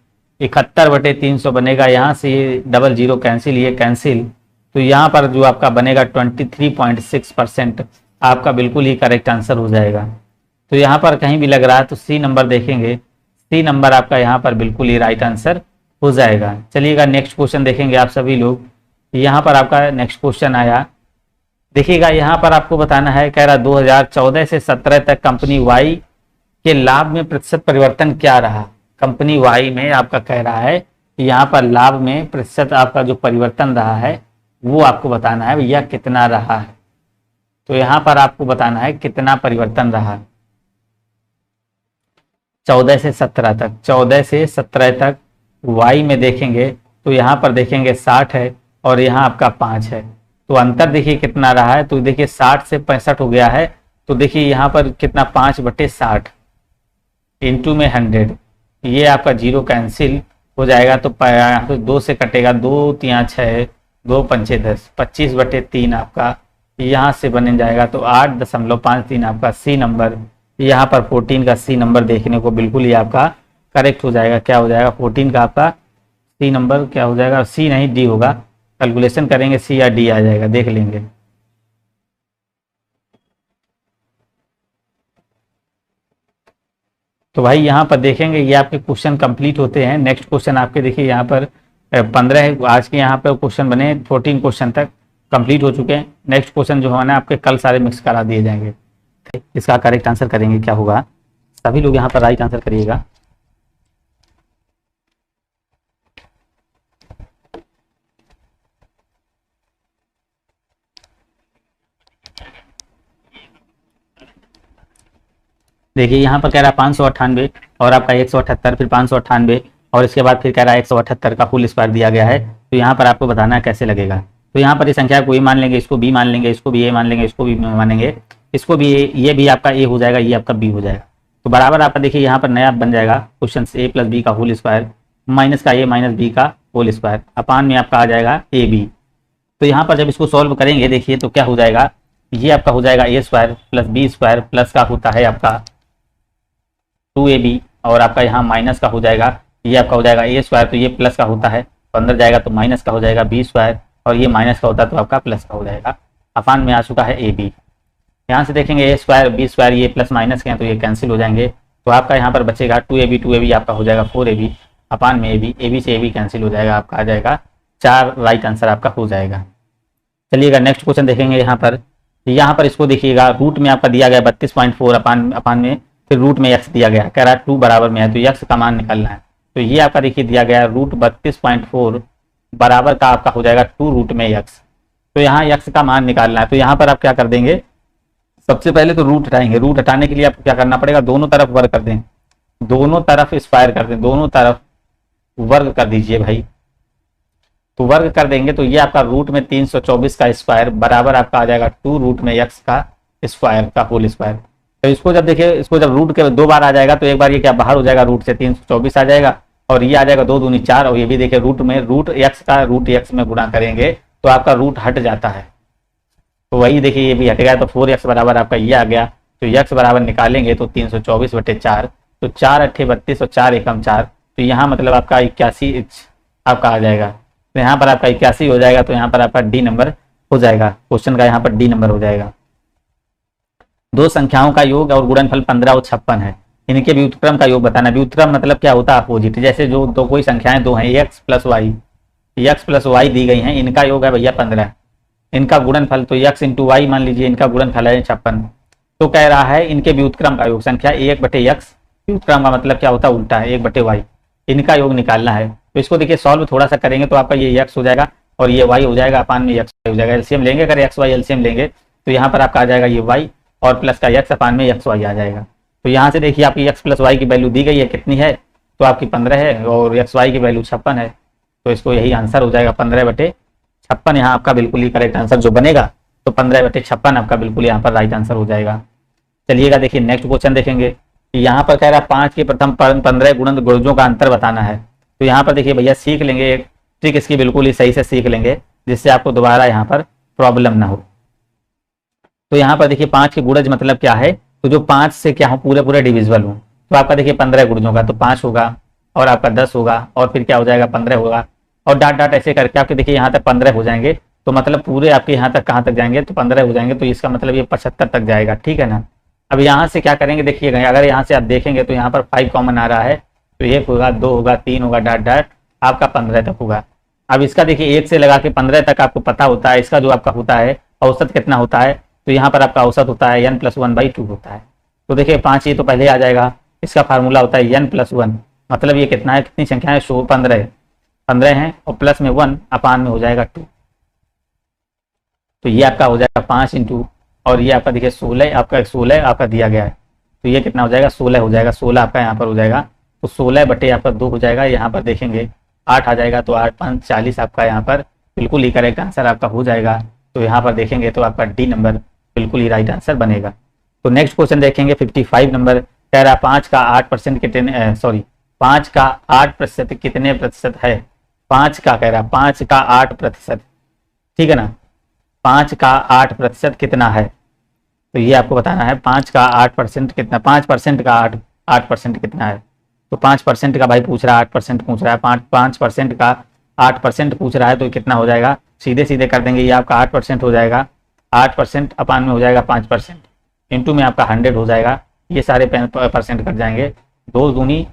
71/300 बनेगा। यहाँ से ये डबल जीरो कैंसिल, ये कैंसिल, तो यहाँ पर जो आपका बनेगा 23.6% आपका बिल्कुल ही करेक्ट आंसर हो जाएगा। तो यहाँ पर कहीं भी लग रहा है तो सी नंबर देखेंगे, सी नंबर आपका यहाँ पर बिल्कुल ही राइट आंसर हो जाएगा। चलिएगा नेक्स्ट क्वेश्चन देखेंगे आप सभी लोग। यहाँ पर आपका नेक्स्ट क्वेश्चन आया, देखिएगा यहाँ पर आपको बताना है, कह रहा 2014 से 17 तक कंपनी वाई के लाभ में प्रतिशत परिवर्तन क्या रहा? कंपनी वाई में आपका कह रहा है यहाँ पर लाभ में प्रतिशत आपका जो परिवर्तन रहा है वो आपको बताना है भैया कितना रहा है। तो यहाँ पर आपको बताना है कितना परिवर्तन रहा 14 से 17 तक। 14 से 17 तक वाई में देखेंगे तो यहाँ पर देखेंगे 60 है और यहाँ आपका 5 है। तो अंतर देखिए कितना रहा है, तो देखिए 60 से 65 हो गया है। तो देखिए यहाँ पर कितना 5/60 इंटू में 100, ये आपका जीरो कैंसिल हो जाएगा। तो 2 से कटेगा, 2 3 6, 2 5 10, 25/3 आपका यहाँ से बन जाएगा। तो 8.53 आपका सी नंबर, यहाँ पर 14 का सी नंबर देखने को बिल्कुल ही आपका करेक्ट हो जाएगा। क्या हो जाएगा? 14 का आपका सी नंबर क्या हो जाएगा? सी नहीं डी होगा, कैलकुलेशन करेंगे सी या डी आ जाएगा, देख लेंगे। तो भाई यहाँ पर देखेंगे ये आपके क्वेश्चन कंप्लीट होते हैं। नेक्स्ट क्वेश्चन आपके देखिए यहाँ पर 15 आज के यहाँ पर क्वेश्चन बने, 14 क्वेश्चन तक कंप्लीट हो चुके हैं। नेक्स्ट क्वेश्चन जो है ना आपके कल सारे मिक्स करा दिए जाएंगे। इसका करेक्ट आंसर करेंगे, क्या होगा? सभी लोग यहाँ पर राइट आंसर करिएगा। देखिए यहाँ पर कह रहा है 598 और आपका 178, फिर 598 और इसके बाद फिर कह रहा है 178 का फुल स्क्वायर दिया गया है। तो यहाँ पर आपको बताना है कैसे लगेगा। तो यहाँ पर ये संख्या को ए मान लेंगे, इसको बी मान लेंगे, इसको भी ए मान लेंगे, इसको भी मानेंगे, इसको भी ए, ये भी आपका ए हो जाएगा, ये आपका बी हो जाएगा। तो बराबर आपका देखिए यहाँ पर नया बन जाएगा क्वेश्चन a + b का होल स्क्वायर माइनस का a - b का होल स्क्वायर अपान में आपका आ जाएगा ए बी। तो यहाँ पर जब इसको सॉल्व करेंगे देखिए तो क्या हो जाएगा, ये आपका हो जाएगा a² + b² प्लस का होता है आपका 2ab और आपका यहाँ माइनस का हो जाएगा, ये आपका हो जाएगा a², तो ये प्लस का होता है तो अंदर जाएगा तो माइनस का हो जाएगा b² और ये माइनस का होता है तो आपका प्लस का हो जाएगा। अपान में आ चुका है ab। यहाँ से देखेंगे a² b² ये प्लस माइनस के हैं तो ये कैंसिल हो जाएंगे। तो आपका यहाँ पर बचेगा 2ab आपका हो जाएगा 4ab अपान में ab से ab कैंसिल हो जाएगा, आपका आ जाएगा 4 राइट आंसर आपका हो जाएगा। चलिएगा नेक्स्ट क्वेश्चन देखेंगे। यहाँ पर इसको देखिएगा, रूट में आपका दिया गया 32.4 अपान में फिर रूट में x दिया गया, कह रहा है 2 बराबर में है तो x का मान निकालना है। तो ये आपका देखिए दिया गया है रूट 32.4 बराबर का आपका हो जाएगा 2 रूट में x। तो यहाँ x का मान निकालना है। तो यहाँ पर आप क्या कर देंगे, सबसे पहले तो रूट हटाएंगे। रूट हटाने के लिए आपको क्या करना पड़ेगा, दोनों तरफ वर्ग कर दें, दोनों तरफ स्क्वायर कर दें, दोनों तरफ वर्ग कर दीजिए भाई। तो वर्ग कर देंगे तो ये आपका रूट में 324 का स्क्वायर बराबर आपका आ जाएगा 2 रूट में x का स्क्वायर का होल स्क्वायर। तो इसको जब देखिए, इसको जब रूट के 2 बार आ जाएगा तो एक बार ये क्या बाहर हो जाएगा, रूट से 324 आ जाएगा और ये आ जाएगा 2 दूनी 4 और ये भी देखिए रूट में रूट x का रूट x में गुणा करेंगे तो आपका रूट हट जाता है। तो वही देखिए ये भी हट गया तो 4x बराबर आपका ये आ गया। तो x बराबर निकालेंगे तो 324/4, तो 4 8 32 और 4 एकम 4, तो यहाँ मतलब आपका 81 आपका आ जाएगा। तो यहाँ पर आपका 81 हो जाएगा। तो यहाँ पर आपका डी नंबर हो जाएगा, क्वेश्चन का यहाँ पर डी नंबर हो जाएगा। दो संख्याओं का योग और गुणनफल 15 और 56 है, इनके व्युत्क्रम का योग बताना। व्युत्क्रम मतलब क्या होता है, अपोजिट। जैसे जो दो कोई संख्याएं दो हैं x प्लस वाई दी गई हैं, इनका योग है भैया 15, इनका गुणनफल तो x इंटू वाई मान लीजिए, इनका गुणनफल है 56। तो कह रहा है इनके व्युत्क्रम का योग, संख्या 1/x, व्युत्क्रम का मतलब क्या होता है उल्टा है 1/y, इनका योग निकालना है। तो इसको देखिए सॉल्व थोड़ा सा करेंगे तो आपका ये x हो जाएगा और ये y हो जाएगा, अपान में x हो जाएगा। एलसीएम लेंगे, अगर x y एलसीएम लेंगे तो यहाँ पर आपका आ जाएगा ये y और प्लस का x अपान में x y आ जाएगा। तो यहाँ से देखिए आपकी x प्लस y की वैल्यू दी गई है, कितनी है तो आपकी 15 है और x y की वैल्यू 56 है। तो इसको यही आंसर हो जाएगा 15/56। यहाँ आपका बिल्कुल ही करेक्ट आंसर जो बनेगा तो 15/56 आपका बिल्कुल यहाँ पर राइट आंसर हो जाएगा। चलिएगा देखिए नेक्स्ट क्वेश्चन देखेंगे। यहाँ पर कह रहा है 5 के प्रथम 15 गुणजों का अंतर बताना है। तो यहाँ पर देखिए भैया सीख लेंगे, एक ट्रिक इसकी बिल्कुल ही सही से सीख लेंगे जिससे आपको दोबारा यहाँ पर प्रॉब्लम ना हो। तो यहाँ पर देखिए 5 के गुणज मतलब क्या है, तो जो 5 से क्या हो पूरे डिविजिबल हो, तो आपका देखिए 15 गुणजों का तो 5 होगा और आपका 10 होगा और फिर क्या हो जाएगा 15 होगा और डाट ऐसे करके आपके देखिए यहाँ तक 15 हो जाएंगे। तो मतलब पूरे आपके यहाँ तक कहाँ तक जाएंगे तो 15 हो जाएंगे। तो इसका मतलब ये 75 तक जाएगा, ठीक है ना। अब यहाँ से क्या करेंगे देखिएगा, अगर यहाँ से आप देखेंगे तो यहाँ पर 5 कॉमन आ रहा है तो 1 होगा, 2 होगा, 3 होगा, डाट आपका 15 तक होगा। अब इसका देखिए 1 से लगा के 15 तक आपको पता होता है, इसका जो आपका होता है औसत कितना होता है, तो यहाँ पर आपका औसत होता है n+1/2 होता है। तो देखिए 5 ये तो पहले आ जाएगा, इसका फार्मूला होता है n+1, मतलब ये कितना है, कितनी संख्या है 15 है और प्लस में 1 अपान में हो जाएगा 2। तो ये आपका हो जाएगा 5 इंटू और ये आपका देखिए 16 आपका दिया गया है। तो ये कितना हो जाएगा 16 हो जाएगा, 16 आपका यहाँ पर हो जाएगा। तो 16 आपका 2 हो जाएगा, यहाँ पर देखेंगे 8 आ जाएगा तो 8 5 40 आपका यहाँ पर बिल्कुल ही करेक्ट आंसर आपका हो जाएगा। तो यहाँ पर देखेंगे तो आपका डी नंबर बिल्कुल ही राइट आंसर बनेगा। तो नेक्स्ट क्वेश्चन देखेंगे 55 नंबर, कह रहा 5 का 8% कितने 5 का 8% कितने प्रतिशत है। 5 का कह रहा 5 का 8%, ठीक है ना, 5 का 8% कितना है। तो ये आपको बताना है 5 का 8% कितना, 5% का 8% कितना है। तो 5% का भाई पूछ रहा है, 8% पूछ रहा है, 5% का 8% पूछ रहा है तो कितना हो जाएगा, सीधे सीधे कर देंगे, ये आपका 8% हो जाएगा, 8% अपान में हो जाएगा 5%, इंटू में आपका 100 हो जाएगा, ये सारे परसेंट कट जाएंगे, 2 दूनी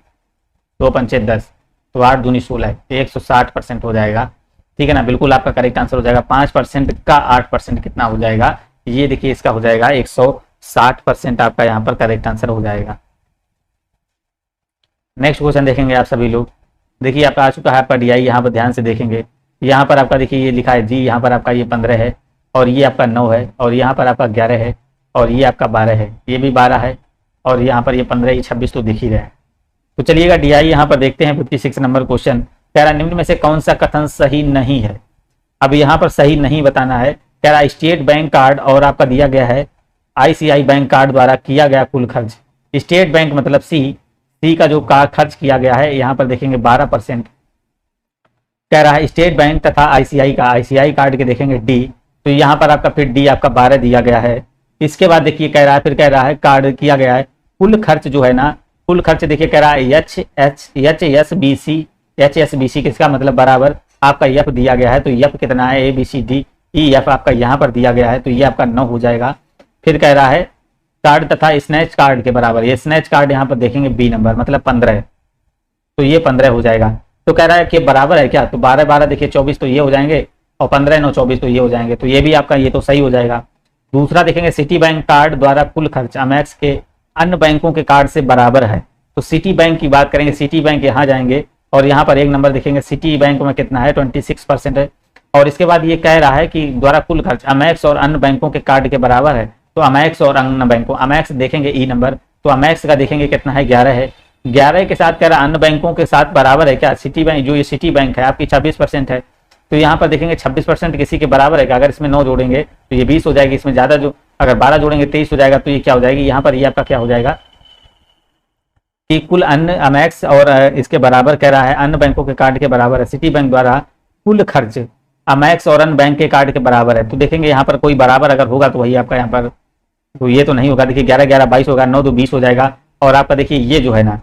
2 पंचे 10, तो 8 दूनी 16, 160% हो जाएगा, ठीक है ना। बिल्कुल आपका करेक्ट आंसर हो जाएगा। 5% का 8% कितना हो जाएगा, ये देखिए इसका हो जाएगा 160% आपका यहाँ पर करेक्ट आंसर हो जाएगा। नेक्स्ट क्वेश्चन देखेंगे आप सभी लोग, देखिए आपका आ चुका है आपका DI, यहाँ पर ध्यान से देखेंगे, यहाँ पर आपका देखिए ये लिखा है जी, यहाँ पर आपका ये 15 है और ये आपका 9 है और यहाँ पर आपका 11 है और ये आपका 12 है, ये भी 12 है और यहाँ पर ये 15 ये 26 तो दिख ही रहे हैं। तो चलिएगा DI यहाँ पर देखते हैं 56 नंबर क्वेश्चन, कह रहा निम्न में से कौन सा कथन सही नहीं है। अब यहाँ पर सही नहीं बताना है, कह रहा स्टेट बैंक कार्ड और आपका दिया गया है ICI बैंक कार्ड द्वारा किया गया कुल खर्च। स्टेट बैंक मतलब सी का जो खर्च किया गया है यहाँ पर देखेंगे 12%, कह रहा है स्टेट बैंक तथा ICI कार्ड के देखेंगे D, तो यहाँ पर आपका फिर D आपका 12 दिया गया है। इसके बाद देखिए कह रहा है, फिर कह रहा है कार्ड किया गया है कुल खर्च जो है ना, कुल खर्च देखिए कह रहा है HSBC किसका मतलब बराबर आपका F दिया गया है, तो F कितना है ABCD EF आपका यहाँ पर दिया गया है, तो ये आपका 9 हो जाएगा। फिर कह रहा है कार्ड तथा स्नैच कार्ड के बराबर, ये स्नैच कार्ड यहाँ पर देखेंगे B नंबर मतलब 15, तो ये 15 हो जाएगा। तो कह रहा है कि बराबर है क्या, तो 12 देखिए 24 तो ये हो जाएंगे और 15 9 24 तो ये हो जाएंगे, तो ये भी आपका ये तो सही हो जाएगा। दूसरा देखेंगे सिटी बैंक कार्ड द्वारा कुल खर्च अमेक्स के अन्य बैंकों के कार्ड से बराबर है। तो सिटी बैंक की बात करेंगे, सिटी बैंक यहाँ जाएंगे और यहाँ पर एक नंबर देखेंगे, सिटी बैंक में कितना है 26% है। और इसके बाद ये कह रहा है कि द्वारा कुल खर्च अमेक्स और अन्य बैंकों के कार्ड के बराबर है। तो अमेक्स और अन्य बैंकों, अमेक्स देखेंगे ई नंबर, तो अमेक्स का देखेंगे कितना है 11 है। 11 के साथ कह रहा है अन्य बैंकों के साथ बराबर है क्या, सिटी बैंक, जो ये सिटी बैंक है आपकी 26% है। तो यहाँ पर देखेंगे 26% किसी के बराबर है, अगर इसमें 9 जोड़ेंगे तो ये 20 हो जाएगी, इसमें ज्यादा जो अगर 12 जोड़ेंगे 23 हो जाएगा। तो ये क्या हो जाएगी, यहाँ पर ये आपका क्या हो जाएगा कि कुल अन्य अमेक्स और इसके बराबर कह रहा है, अन्य बैंकों के कार्ड के बराबर है। सिटी बैंक द्वारा कुल खर्च अमेक्स और अन्य बैंक के कार्ड के बराबर है। तो देखेंगे यहाँ पर कोई बराबर अगर होगा तो वही आपका यहाँ पर, तो ये तो नहीं होगा। देखिए 11 11 22 होगा, 9 2 20 हो जाएगा। और आपका देखिए ये जो है ना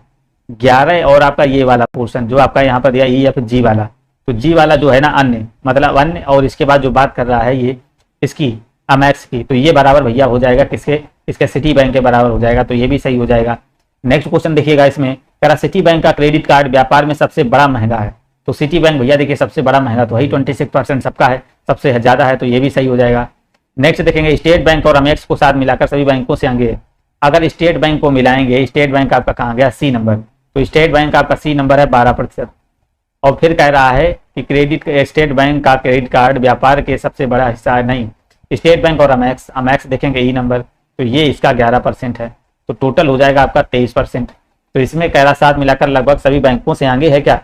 11 और आपका ये वाला पोर्शन जो आपका यहाँ पर दिया ई या फिर जी वाला, तो जी वाला जो है ना अन्य, मतलब अन्य और इसके बाद जो बात कर रहा है ये इसकी अमेक्स की, तो ये बराबर भैया हो जाएगा किसके, इसके सिटी बैंक के बराबर हो जाएगा। तो ये भी सही हो जाएगा। नेक्स्ट क्वेश्चन देखिएगा, इसमें कह रहा सिटी बैंक का क्रेडिट कार्ड व्यापार में सबसे बड़ा महंगा है। तो सिटी बैंक भैया देखिए सबसे बड़ा महंगा तो वही 26% सबका है, सबसे ज्यादा है, तो ये भी सही हो जाएगा। नेक्स्ट देखेंगे स्टेट बैंक और अमेक्स को साथ मिलाकर सभी बैंकों से आगे अगर स्टेट बैंक को मिलाएंगे, स्टेट बैंक आपका कहाँ गया सी नंबर, तो स्टेट बैंक आपका सी नंबर है 12%। और फिर कह रहा है कि क्रेडिट स्टेट बैंक का क्रेडिट कार्ड व्यापार के सबसे बड़ा हिस्सा है, नहीं, स्टेट बैंक और अमेक्स, अमेक्स देखेंगे ई नंबर, तो ये इसका 11% है। तो टोटल हो जाएगा आपका 23%। तो इसमें कह रहा साथ मिलाकर लगभग सभी बैंकों से आगे है क्या,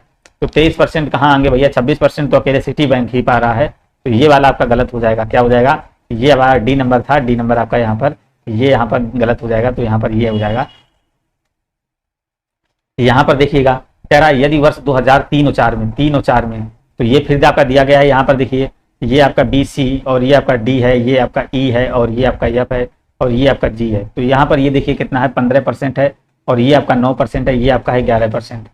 तो 23% कहाँ आगे भैया, 26% तो अकेले सिटी बैंक ही पा रहा है। तो ये वाला आपका गलत हो जाएगा, क्या हो जाएगा, ये हमारा डी नंबर था, डी नंबर आपका यहाँ पर, ये यहाँ पर गलत हो जाएगा। तो यहाँ पर ये हो जाएगा। यहाँ पर देखिएगा कह रहा है यदि वर्ष 2003 और 4 में, 3 और 4 में, तो ये फिर आपका दिया गया है। यहाँ पर देखिए ये आपका बी सी और ये आपका डी है, ये आपका ई है और ये आपका एफ है और ये आपका जी है। तो यहाँ पर ये देखिए कितना है 15% है और ये आपका 9% है, ये आपका है 11%।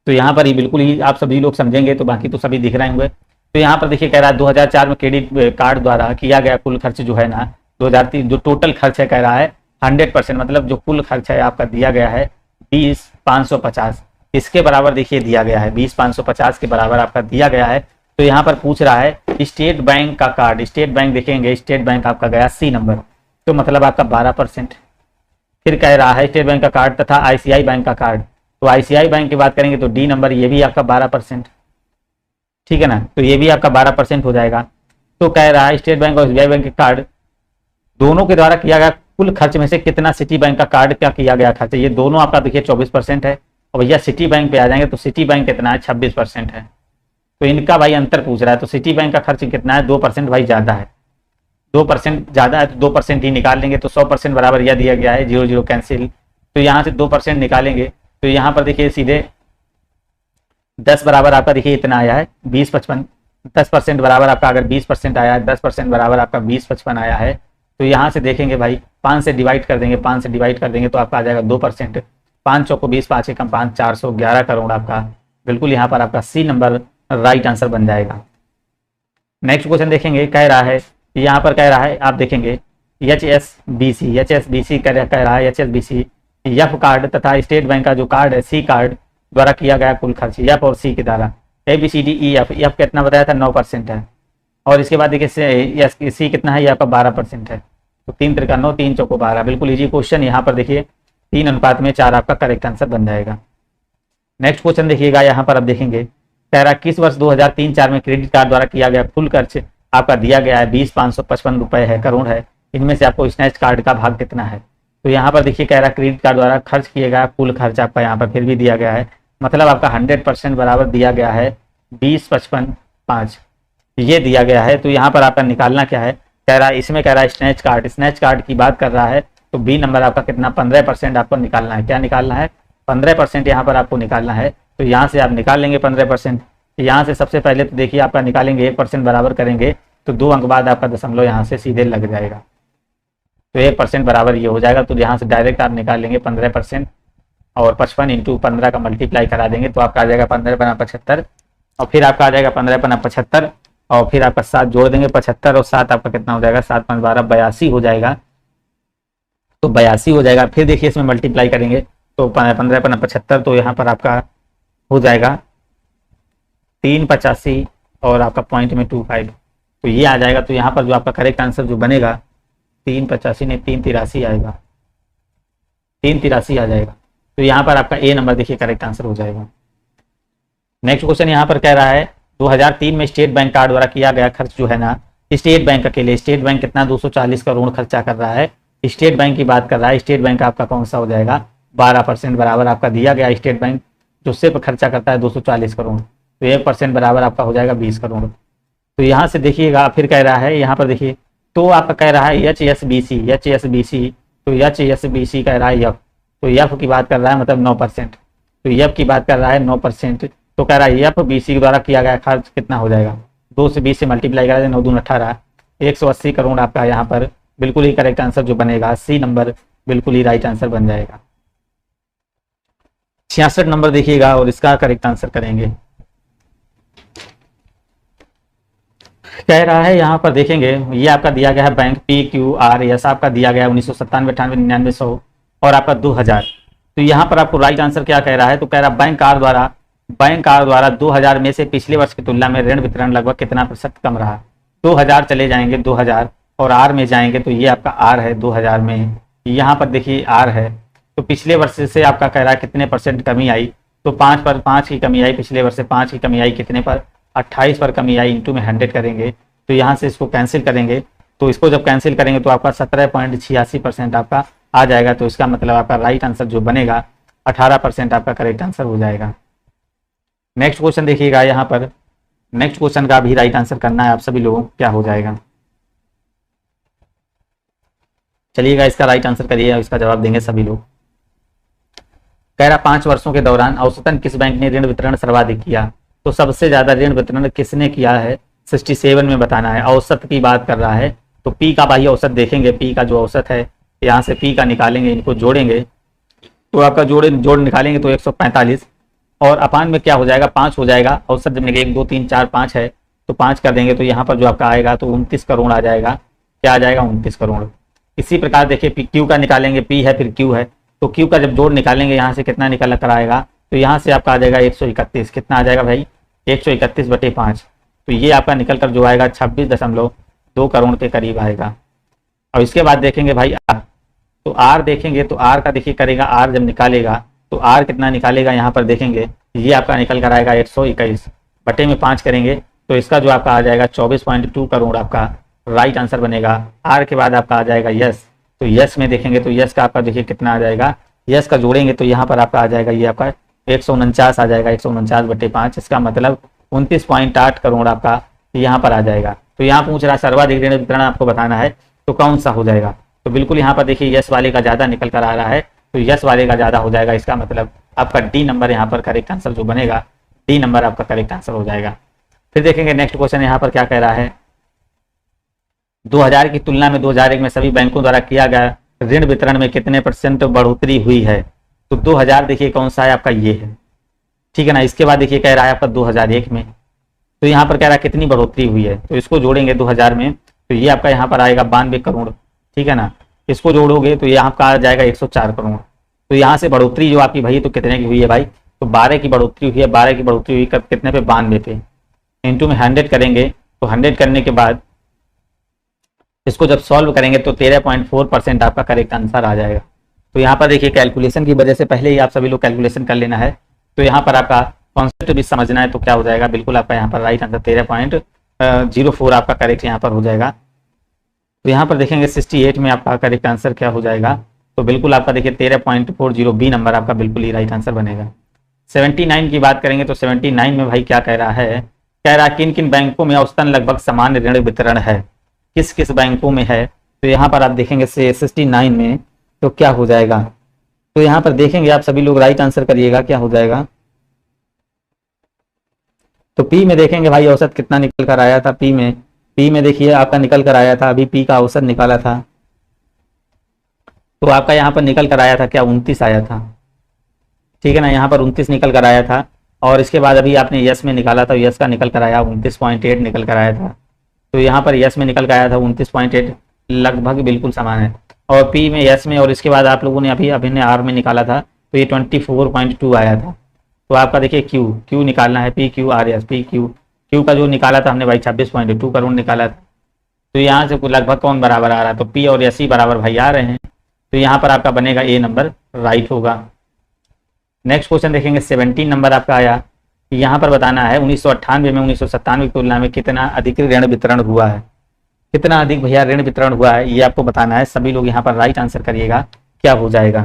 तो यहाँ पर ये बिल्कुल ही आप सभी लोग समझेंगे, तो बाकी तो सभी दिख रहे होंगे। तो यहाँ पर देखिए कह रहा है 2004 में क्रेडिट कार्ड द्वारा किया गया कुल खर्च जो है ना 2003 जो टोटल खर्च है कह रहा है 100%, मतलब जो कुल खर्च है आपका दिया गया है 20,550, इसके बराबर देखिए दिया गया है 20,550 के बराबर आपका दिया गया है। तो यहाँ पर पूछ रहा है स्टेट बैंक का कार्ड, स्टेट बैंक देखेंगे, स्टेट बैंक आपका गया सी नंबर, तो मतलब आपका 12%। फिर कह रहा है स्टेट बैंक का कार्ड तथा आईसीआई बैंक का कार्ड, तो आईसीआई बैंक की बात करेंगे तो डी नंबर, ये भी आपका 12%, ठीक है ना, तो ये भी आपका 12% हो जाएगा। तो कह रहा है स्टेट बैंक और एसबीआई बैंक के कार्ड दोनों के द्वारा किया गया कुल खर्च में से कितना सिटी बैंक का कार्ड क्या किया गया खर्च, ये दोनों आपका देखिए 24% है। और भैया सिटी बैंक पे आ जाएंगे तो सिटी बैंक कितना है 26% है। तो इनका भाई अंतर पूछ रहा है, तो सिटी बैंक का खर्च कितना है 2% भाई ज्यादा है, 2% ज्यादा है तो 2% ही निकाल लेंगे। तो 100% बराबर यह दिया गया है, 0 0 कैंसिल, तो यहाँ से 2% निकालेंगे तो यहाँ पर देखिए सीधे 10 बराबर आपका देखिए इतना आया है 20,55, 10% बराबर आपका अगर 20% आया है, 10% बराबर आपका 20,55 आया है। तो यहाँ से देखेंगे भाई 5 से डिवाइड कर देंगे, 5 से डिवाइड कर देंगे तो आपका आ जाएगा 2%, 5 चौको 20, 5 एकम 5, 411 करोड़ आपका बिल्कुल यहाँ पर आपका सी नंबर राइट आंसर बन जाएगा। नेक्स्ट क्वेश्चन देखेंगे, कह रहा है यहाँ पर कह रहा है आप देखेंगे HSBC कह रहा है HSBC एफ कार्ड तथा स्टेट बैंक का जो कार्ड है सी कार्ड द्वारा किया गया कुल खर्च एफ और सी के द्वारा ABCDEF, एफ कितना बताया था 9% है और इसके बाद देखिए सी कितना है ये आपका 12% है। तो 3 त्रिका 9, 3 चौको 12, बिल्कुल इजी क्वेश्चन। यहाँ पर देखिए 3:4 आपका करेक्ट आंसर बन जाएगा। नेक्स्ट क्वेश्चन देखिएगा, यहाँ पर आप देखेंगे कह रहा किस वर्ष 2003-4 में क्रेडिट कार्ड द्वारा किया गया कुल खर्च आपका दिया गया है 20,555 रुपए है, करोड़ है, इनमें से आपको स्नैच कार्ड का भाग कितना है। तो यहाँ पर देखिए कह रहा क्रेडिट कार्ड द्वारा खर्च किया गया कुल खर्च आपका यहाँ पर फिर भी दिया गया है, मतलब आपका 100% बराबर दिया गया है 20,55,5 ये दिया गया है। तो यहाँ पर आपका निकालना क्या है, कह रहा है इसमें कह रहा है स्नैच कार्ड की बात कर रहा है। तो बी नंबर आपका कितना 15% आपको निकालना है, क्या निकालना है 15% यहाँ पर आपको निकालना है। तो यहाँ से आप निकाल लेंगे 15%, यहाँ से सबसे पहले तो देखिए आपका निकालेंगे 1% बराबर करेंगे तो 2 अंक बाद आपका दशमलव यहाँ से सीधे लग जाएगा, तो 1% बराबर ये हो जाएगा। तो यहाँ से डायरेक्ट आप निकाल लेंगे 15% और 55 × 15 का मल्टीप्लाई करा देंगे तो आपका आ जाएगा 15×75 और फिर आपका आ जाएगा 15×75 और फिर आपका 7 जोड़ देंगे 75 और 7 आपका कितना हो जाएगा 7 5 12 82 हो जाएगा। तो 82 हो जाएगा। फिर देखिए इसमें मल्टीप्लाई करेंगे तो 15×75 तो यहाँ पर आपका हो जाएगा 385 और आपका पॉइंट में 25 तो ये आ जाएगा। तो यहाँ पर जो आपका करेक्ट आंसर जो बनेगा 385 नहीं 383 आएगा। 383 आ जाएगा। तो यहाँ पर आपका ए नंबर देखिए करेक्ट आंसर हो जाएगा। नेक्स्ट क्वेश्चन यहाँ पर कह रहा है 2003 में स्टेट बैंक कार्ड द्वारा किया गया खर्च जो है ना, स्टेट बैंक अकेले, स्टेट बैंक कितना 240 करोड़ खर्चा कर रहा है, स्टेट बैंक की बात कर रहा है। स्टेट बैंक आपका कौन सा हो जाएगा, 12% बराबर आपका दिया गया। स्टेट बैंक जो सिर्फ खर्चा करता है 240 करोड़, तो 1% बराबर आपका हो जाएगा 20 करोड़। तो यहाँ से देखिएगा फिर कह रहा है यहाँ पर देखिए, तो आपका कह रहा है HSBC, तो HSBC कह रहा है यफ, तो यफ की बात कर रहा है मतलब 9%, तो यफ की बात कर रहा है 9%, तो कह रहा है यफ BC के द्वारा किया गया खर्च कितना हो जाएगा, 2 से 20 से मल्टीप्लाई करा जाए, 9 दूनी 18, 180 करोड़ आपका यहाँ पर बिल्कुल ही करेक्ट आंसर जो बनेगा सी नंबर बिल्कुल ही राइट आंसर बन जाएगा। 66 नंबर देखिएगा और इसका करेक्ट आंसर करेंगे। कह रहा है यहाँ पर देखेंगे, ये आपका दिया गया है बैंक PQRS आपका दिया गया है 1997, 98, 99, 100 और आपका 2000। तो यहाँ पर आपको राइट आंसर क्या कह रहा है, तो कह रहा है बैंक कार द्वारा 2000 में से पिछले वर्ष की तुलना में ऋण वितरण लगभग कितना प्रतिशत कम रहा। 2000 चले जाएंगे 2000 और आर में जाएंगे, तो ये आपका आर है 2000 में, यहाँ पर देखिए आर है, तो पिछले वर्ष से आपका कह रहा है कितने % कमी आई, तो 5 पर 5 की कमी आई, पिछले वर्ष से 5 की कमी आई, कितने पर 28 पर कमी आई, इंटू में 100 करेंगे, तो यहाँ से इसको कैंसिल करेंगे, तो इसको जब कैंसिल करेंगे तो आपका 17.86% आपका आ जाएगा। तो इसका मतलब आपका राइट आंसर जो बनेगा 18% आपका करेक्ट आंसर हो जाएगा। नेक्स्ट क्वेश्चन देखिएगा, यहाँ पर नेक्स्ट क्वेश्चन का भी राइट आंसर करना है आप सभी लोगों को, क्या हो जाएगा। चलिएगा इसका राइट आंसर करिए, इसका जवाब देंगे सभी लोग। कह रहा 5 वर्षों के दौरान औसतन किस बैंक ने ऋण वितरण सर्वाधिक किया, तो सबसे ज्यादा ऋण वितरण किसने किया है 67 में बताना है। औसत की बात कर रहा है, तो पी का भाई औसत देखेंगे, पी का जो औसत है यहाँ से पी का निकालेंगे, इनको जोड़ेंगे तो आपका जोड़ निकालेंगे तो 145 और अपान में क्या हो जाएगा 5 हो जाएगा। औसत जब 1 2 3 4 5 है तो 5 कर देंगे, तो यहाँ पर जो आपका आएगा तो 29 करोड़ आ जाएगा। क्या आ जाएगा 29 करोड़। इसी प्रकार देखिए क्यू का निकालेंगे, पी है फिर क्यू है, तो क्यू का जब जोड़ निकालेंगे यहाँ से कितना निकल कर आएगा, तो यहाँ से आपका आ जाएगा 131। कितना आ जाएगा भाई 131/5, तो ये आपका निकल कर जो आएगा 26.2 करोड़ के करीब आएगा। और इसके बाद देखेंगे भाई आर, तो आर देखेंगे तो आर का देखिए करेगा, आर जब निकालेगा तो आर कितना निकालेगा यहाँ पर देखेंगे, ये आपका निकल कर आएगा 121/5 करेंगे, तो इसका जो आपका आ जाएगा 24.2 करोड़ आपका राइट आंसर बनेगा। आर के बाद आपका आ जाएगा यस, तो यस में देखेंगे तो यस का आपका देखिए कितना आ जाएगा, यस का जोड़ेंगे तो यहाँ पर आपका आ जाएगा ये आपका 149 आ जाएगा, 149/5, इसका मतलब 29.8 करोड़ आपका यहाँ पर आ जाएगा। तो यहाँ पूछ रहा सर्वाधिक ऋण वितरण आपको बताना है, तो कौन सा हो जाएगा, तो बिल्कुल यहाँ पर देखिए यस वाले का ज्यादा निकल कर आ रहा है, तो यस वाले का ज्यादा हो जाएगा। इसका मतलब आपका डी नंबर यहाँ पर करेक्ट आंसर जो बनेगा, डी नंबर आपका करेक्ट आंसर हो जाएगा। फिर देखेंगे नेक्स्ट क्वेश्चन यहाँ पर क्या कह रहा है, 2000 की तुलना में 2001 में सभी बैंकों द्वारा किया गया ऋण वितरण में कितने % बढ़ोतरी हुई है। तो 2000 देखिए कौन सा है आपका ये है, ठीक है ना। इसके बाद देखिए कह रहा है आपका 2001 में, तो यहाँ पर कह रहा है कितनी बढ़ोतरी हुई है, तो इसको जोड़ेंगे 2000 में तो ये आपका यहाँ पर आएगा 92 करोड़, ठीक है ना। इसको जोड़ोगे तो ये आपका आ जाएगा 104 करोड़। तो यहाँ से बढ़ोतरी जो आपकी भाई तो कितने की हुई है भाई, तो 12 की बढ़ोतरी हुई है। 12 की बढ़ोतरी हुई कितने पे 92 पे, इंटू में 100 करेंगे, तो 100 करने के बाद इसको जब सॉल्व करेंगे तो 13.4% आपका करेक्ट आंसर आ जाएगा। तो यहाँ पर देखिए कैलकुलेशन की वजह से पहले ही आप सभी लोग कैलकुलेशन कर लेना है, तो यहाँ पर आपका कॉन्सेप्ट भी समझना है, तो क्या हो जाएगा बिल्कुल आपका यहाँ पर राइट आंसर 13.04 आपका करेक्ट यहाँ पर हो जाएगा। तो यहाँ पर देखेंगे 68 में आपका करेक्ट आंसर क्या हो जाएगा, तो बिल्कुल आपका देखिए 13.40 बी नंबर आपका बिल्कुल ही राइट आंसर बनेगा। 79 की बात करेंगे तो 79 में भाई क्या कह रहा है, कह रहा है किन किन बैंकों में औसतन लगभग समान ऋण वितरण है, किस किस बैंकों में है। तो यहाँ पर आप देखेंगे 69 में तो क्या हो जाएगा, तो यहाँ पर देखेंगे आप सभी लोग राइट आंसर करिएगा क्या हो जाएगा। तो पी में देखेंगे भाई औसत कितना निकल कर आया था, पी में देखिए आपका निकल कर आया था, अभी पी का औसत निकाला था तो आपका यहाँ पर निकल कर आया था क्या 29 आया था, ठीक है ना। यहाँ पर 29 निकल कर आया था और इसके बाद अभी आपने यस में निकाला था, यस का निकल कर आया 29.8 निकल कर आया था। तो यहाँ पर यस में निकल कर आया था 29.8, लगभग बिल्कुल समान है। और पी में यस में और इसके बाद आप लोगों ने अभी ने आर में निकाला था तो ये 24.2 आया था। तो आपका देखिए क्यू निकालना है, P Q R S, P Q का जो निकाला था हमने भाई 26.2 करोड़ निकाला था। तो यहाँ से लगभग कौन बराबर आ रहा है, तो पी और एस ही बराबर भाई आ रहे हैं। तो यहाँ पर आपका बनेगा ए नंबर राइट होगा। नेक्स्ट क्वेश्चन देखेंगे 17 नंबर आपका आया। यहाँ पर बताना है 1998 में 1997 की तुलना में कितना अधिक ऋण वितरण हुआ है। कितना अधिक भैया ऋण वितरण हुआ है ये आपको बताना है। सभी लोग यहाँ पर राइट आंसर करिएगा, क्या हो जाएगा।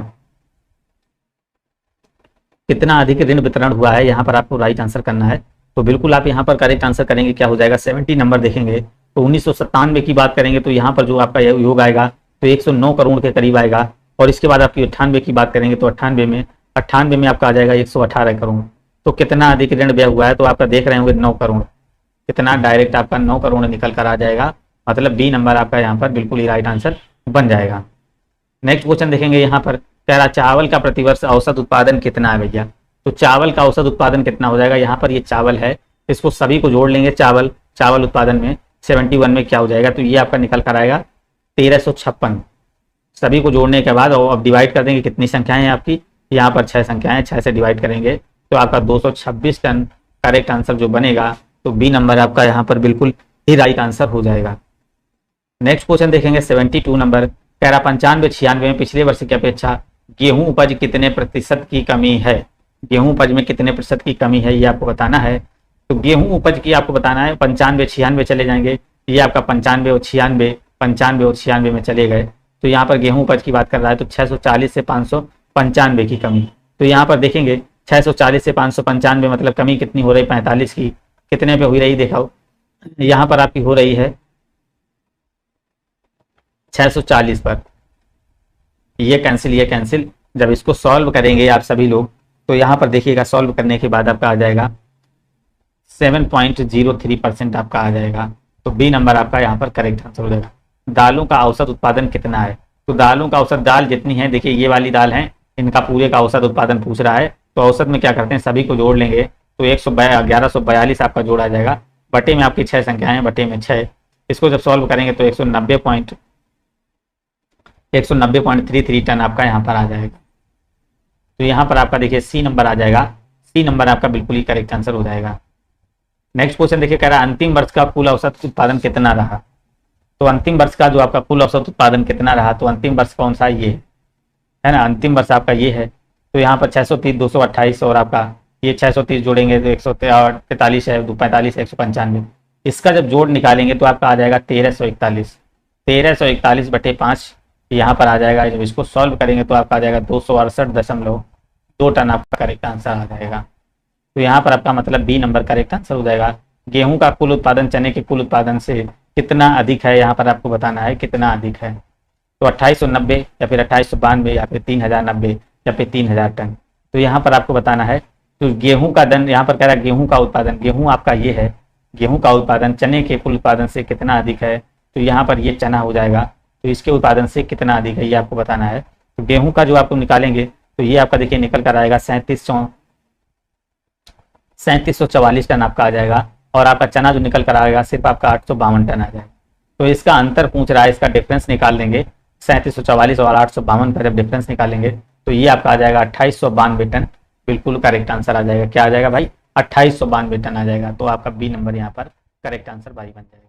कितना अधिक ऋण वितरण हुआ है यहाँ पर आपको राइट आंसर करना है। तो बिल्कुल आप यहाँ पर करेक्ट आंसर करेंगे, क्या हो जाएगा 70 नंबर देखेंगे तो 1997 की बात करेंगे तो यहाँ पर जो आपका योग आएगा तो 109 करोड़ के करीब आएगा। और इसके बाद आपकी 98 की बात करेंगे तो 98 में आपका आ जाएगा 118 करोड़। तो कितना अधिक ऋण व्यय हुआ है तो आपका देख रहे होंगे 9 करोड़। कितना डायरेक्ट आपका 9 करोड़ निकल कर आ जाएगा, मतलब बी नंबर आपका यहाँ पर बिल्कुल ही राइट आंसर बन जाएगा। नेक्स्ट क्वेश्चन देखेंगे यहाँ पर कह रहा चावल का प्रतिवर्ष औसत उत्पादन कितना है भैया। तो चावल का औसत उत्पादन कितना हो जाएगा। यहाँ पर ये चावल है, इसको सभी को जोड़ लेंगे चावल उत्पादन में 71 में क्या हो जाएगा तो ये आपका निकल कर आएगा 1356। सभी को जोड़ने के बाद और अब डिवाइड कर देंगे, कितनी संख्याएं हैं आपकी यहाँ पर 6 संख्याएं, 6 से डिवाइड करेंगे तो आपका 226 टन करेक्ट आंसर जो बनेगा तो बी नंबर आपका यहाँ पर बिल्कुल ही राइट आंसर हो जाएगा। नेक्स्ट क्वेश्चन देखेंगे 72 नंबर कह रहा 95-96 में पिछले वर्ष की अपेक्षा गेहूं उपज कितने प्रतिशत की कमी है। गेहूं उपज में कितने प्रतिशत की कमी है ये आपको बताना है। तो गेहूं उपज की आपको बताना है 95-96 चले जाएंगे, ये आपका 95 और 96 में चले गए तो यहाँ पर गेहूं उपज की बात कर रहा है तो 640 से 595 की कमी। तो यहाँ पर देखेंगे 640 से 595 मतलब कमी कितनी हो रही 45 की। कितने पे हो रही देखो, यहाँ पर आपकी हो रही है 640 पर। ये कैंसिल। जब इसको सॉल्व करेंगे आप सभी लोग तो यहाँ पर देखिएगा सॉल्व करने के बाद आपका आ जाएगा 7.03% आपका आ जाएगा। तो बी नंबर आपका यहाँ पर करेक्ट आंसर हो जाएगा। दालों का औसत उत्पादन कितना है। तो दालों का औसत, दाल जितनी है देखिए ये वाली दाल है, इनका पूरे का औसत उत्पादन पूछ रहा है तो औसत में क्या करते हैं सभी को जोड़ लेंगे तो 1142 आपका जोड़ा जाएगा। बटे में आपकी 6 संख्याएं, बटे में 6। इसको जब सॉल्व करेंगे तो 190.33 टन आपका यहाँ पर आ जाएगा। तो यहाँ पर आपका देखिए सी नंबर आ जाएगा। सी नंबर आपका बिल्कुल ही करेक्ट आंसर हो जाएगा। नेक्स्ट क्वेश्चन देखिए कह रहा है अंतिम वर्ष का कुल औसत उत्पादन कितना रहा। तो अंतिम वर्ष का जो आपका कुल औसत उत्पादन कितना रहा तो अंतिम वर्ष कौन सा ये है ना, अंतिम वर्ष आपका ये है। तो यहाँ पर 630, 228 और आपका ये 630 जोड़ेंगे तो 143 है, 45 है, 195। इसका जब जोड़ निकालेंगे तो आपका आ जाएगा 1341 बटे 5 यहाँ पर आ जाएगा। जब इसको सॉल्व करेंगे तो आपका आ जाएगा 268.2 टन आपका करेक्ट आंसर आ जाएगा। तो यहाँ पर आपका मतलब बी नंबर करेक्ट आंसर हो जाएगा। गेहूं का कुल उत्पादन चने के कुल उत्पादन से कितना अधिक है यहाँ पर आपको बताना है कितना अधिक है। तो 2890 या फिर 2892 या फिर 3090 या फिर 3000 टन। तो यहाँ पर आपको बताना है तो गेहूं का दन यहाँ पर कह रहा है गेहूं का उत्पादन, गेहूं आपका ये है, गेहूं का उत्पादन चने के कुल उत्पादन से कितना अधिक है। तो यहाँ पर ये चना हो जाएगा तो इसके उत्पादन से कितना अधिक है ये आपको बताना है। तो गेहूं का जो आपको निकालेंगे तो ये आपका देखिए निकल कर आएगा 3744 टन आपका आ जाएगा। और आपका चना जो निकल कर आएगा सिर्फ आपका 852 टन आ जाएगा। तो इसका अंतर पूछ रहा है, इसका डिफरेंस निकाल लेंगे 3744 और 852 का जब डिफरेंस निकालेंगे तो ये आपका आ जाएगा 2892 टन। बिल्कुल करेक्ट आंसर आ जाएगा। क्या आ जाएगा भाई 2892 टन आ जाएगा। तो आपका बी नंबर यहाँ पर करेक्ट आंसर भाई बन जाएगा।